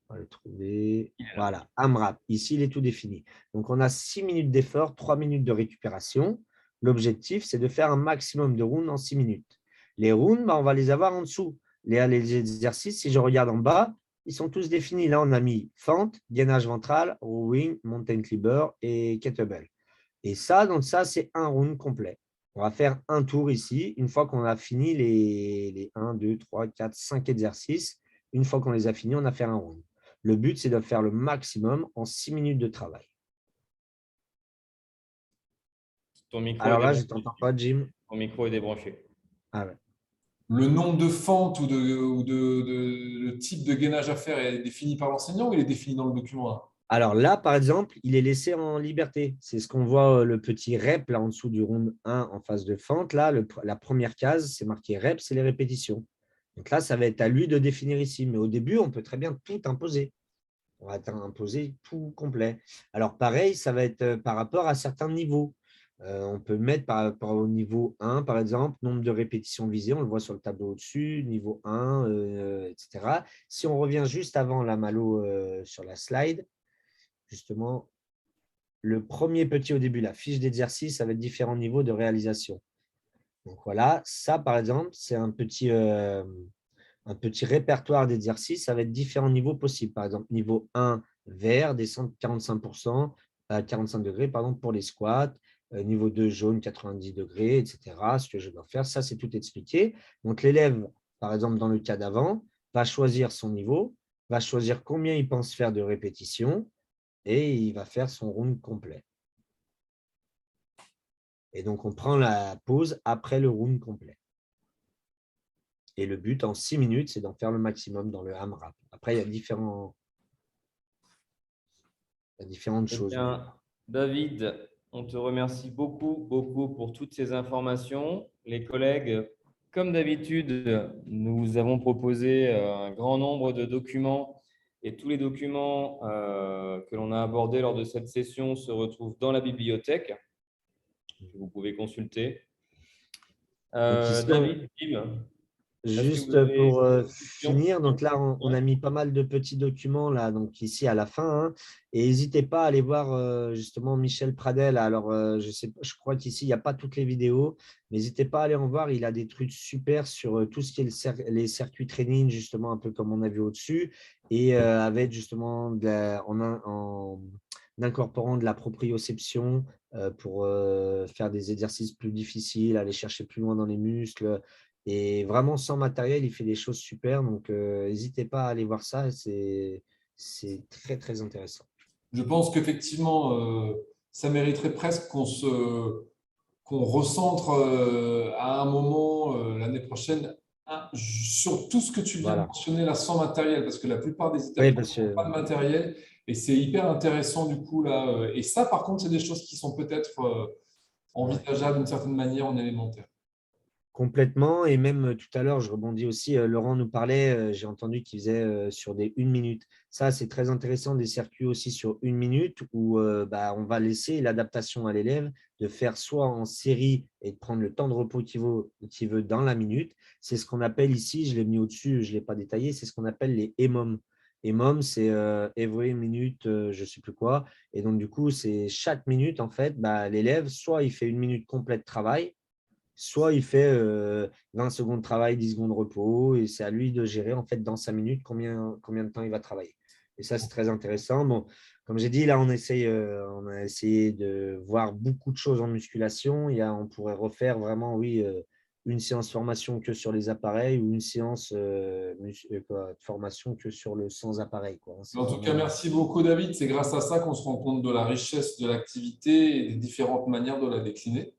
On va le trouver. Voilà, AMRAP. Ici, il est tout défini. Donc, on a 6 minutes d'effort, 3 minutes de récupération. L'objectif, c'est de faire un maximum de rounds en 6 minutes. Les rounds, bah, on va les avoir en dessous. Les exercices, si je regarde en bas, ils sont tous définis. Là, on a mis fente, gainage ventral, rowing, mountain climber et kettlebell. Et ça, donc ça, c'est un round complet. On va faire un tour ici. Une fois qu'on a fini les 1, 2, 3, 4, 5 exercices, une fois qu'on les a finis, on a fait un round. Le but, c'est de faire le maximum en 6 minutes de travail. ton micro est Alors là, je ne débranché. t'entends pas, Jim. Ton micro est débranché. Ah ouais. Le nombre de fentes ou de type de gainage à faire est défini par l'enseignant ou il est défini dans le document là? Alors là, par exemple, il est laissé en liberté. C'est ce qu'on voit, le petit rep là en dessous du round 1 en face de fente. Là, la première case, c'est marqué rep, c'est les répétitions. Donc là, ça va être à lui de définir ici. Mais au début, on peut très bien tout imposer. On va imposer tout complet. Alors pareil, ça va être par rapport à certains niveaux. On peut mettre par rapport au niveau 1, par exemple, nombre de répétitions visées, on le voit sur le tableau au-dessus, niveau 1, etc. Si on revient juste avant la Malo sur la slide, justement, le premier petit au début, la fiche d'exercice avec différents niveaux de réalisation. Donc voilà, ça par exemple, c'est un petit répertoire d'exercices avec différents niveaux possibles. Par exemple, niveau 1, vert, descendre 45%, 45 degrés pardon, pour les squats. Niveau 2, jaune, 90 degrés, etc. Ce que je dois faire, ça, c'est tout expliqué. Donc, l'élève, par exemple, dans le cas d'avant, va choisir son niveau, va choisir combien il pense faire de répétitions et il va faire son round complet. Et donc, on prend la pause après le round complet. Et le but, en 6 minutes, c'est d'en faire le maximum dans le AMRAP. Après, il y a différentes Eh choses. bien, David, on te remercie beaucoup, beaucoup pour toutes ces informations. Les collègues, comme d'habitude, nous avons proposé un grand nombre de documents et tous les documents que l'on a abordés lors de cette session se retrouvent dans la bibliothèque que vous pouvez consulter. Donc ici, David, Tim, est-ce que vous juste avez pour des questions? finir, donc là, on a mis pas mal de petits documents là, donc ici à la fin. Hein, et n'hésitez pas à aller voir justement Michel Pradel. Alors, je crois qu'ici, il n'y a pas toutes les vidéos. N'hésitez pas à aller en voir. Il a des trucs super sur tout ce qui est les circuits training, justement, un peu comme on a vu au-dessus. Et avec justement en incorporant de la proprioception pour faire des exercices plus difficiles, aller chercher plus loin dans les muscles. Et vraiment, sans matériel, il fait des choses super. Donc, n'hésitez pas à aller voir ça. C'est très, très intéressant. Je pense qu'effectivement, ça mériterait presque qu'on recentre à un moment l'année prochaine sur tout ce que tu viens de Voilà. mentionner là sans matériel, parce que la plupart des Oui, établissements parce n'ont que pas de matériel et c'est hyper intéressant du coup là. Et ça, par contre, c'est des choses qui sont peut-être envisageables d'une certaine manière en élémentaire. complètement. Et même tout à l'heure, je rebondis aussi, Laurent nous parlait, j'ai entendu qu'il faisait sur des 1 minute. Ça, c'est très intéressant, des circuits aussi sur 1 minute où on va laisser l'adaptation à l'élève de faire soit en série et de prendre le temps de repos qu'il veut dans la minute. C'est ce qu'on appelle ici, je l'ai mis au-dessus, je ne l'ai pas détaillé, c'est ce qu'on appelle les EMOM. EMOM, c'est every minute, je ne sais plus quoi. Et donc, du coup, c'est chaque minute, en fait, l'élève, soit il fait 1 minute complète de travail, soit il fait 20 secondes de travail, 10 secondes de repos, et c'est à lui de gérer en fait dans 5 minutes combien de temps il va travailler. Et ça, c'est très intéressant. Bon, comme j'ai dit, là, on a essayé de voir beaucoup de choses en musculation. On pourrait refaire vraiment, oui, une séance formation que sur les appareils ou une séance de formation que sur le sans appareil, quoi. En tout cas, merci beaucoup, David. C'est grâce à ça qu'on se rend compte de la richesse de l'activité et des différentes manières de la décliner.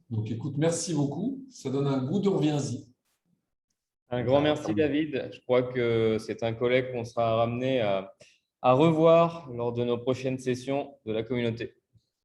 Donc, écoute, merci beaucoup. Ça donne un goût de reviens-y. Un grand merci, David. Je crois que c'est un collègue qu'on sera ramené à revoir lors de nos prochaines sessions de la communauté.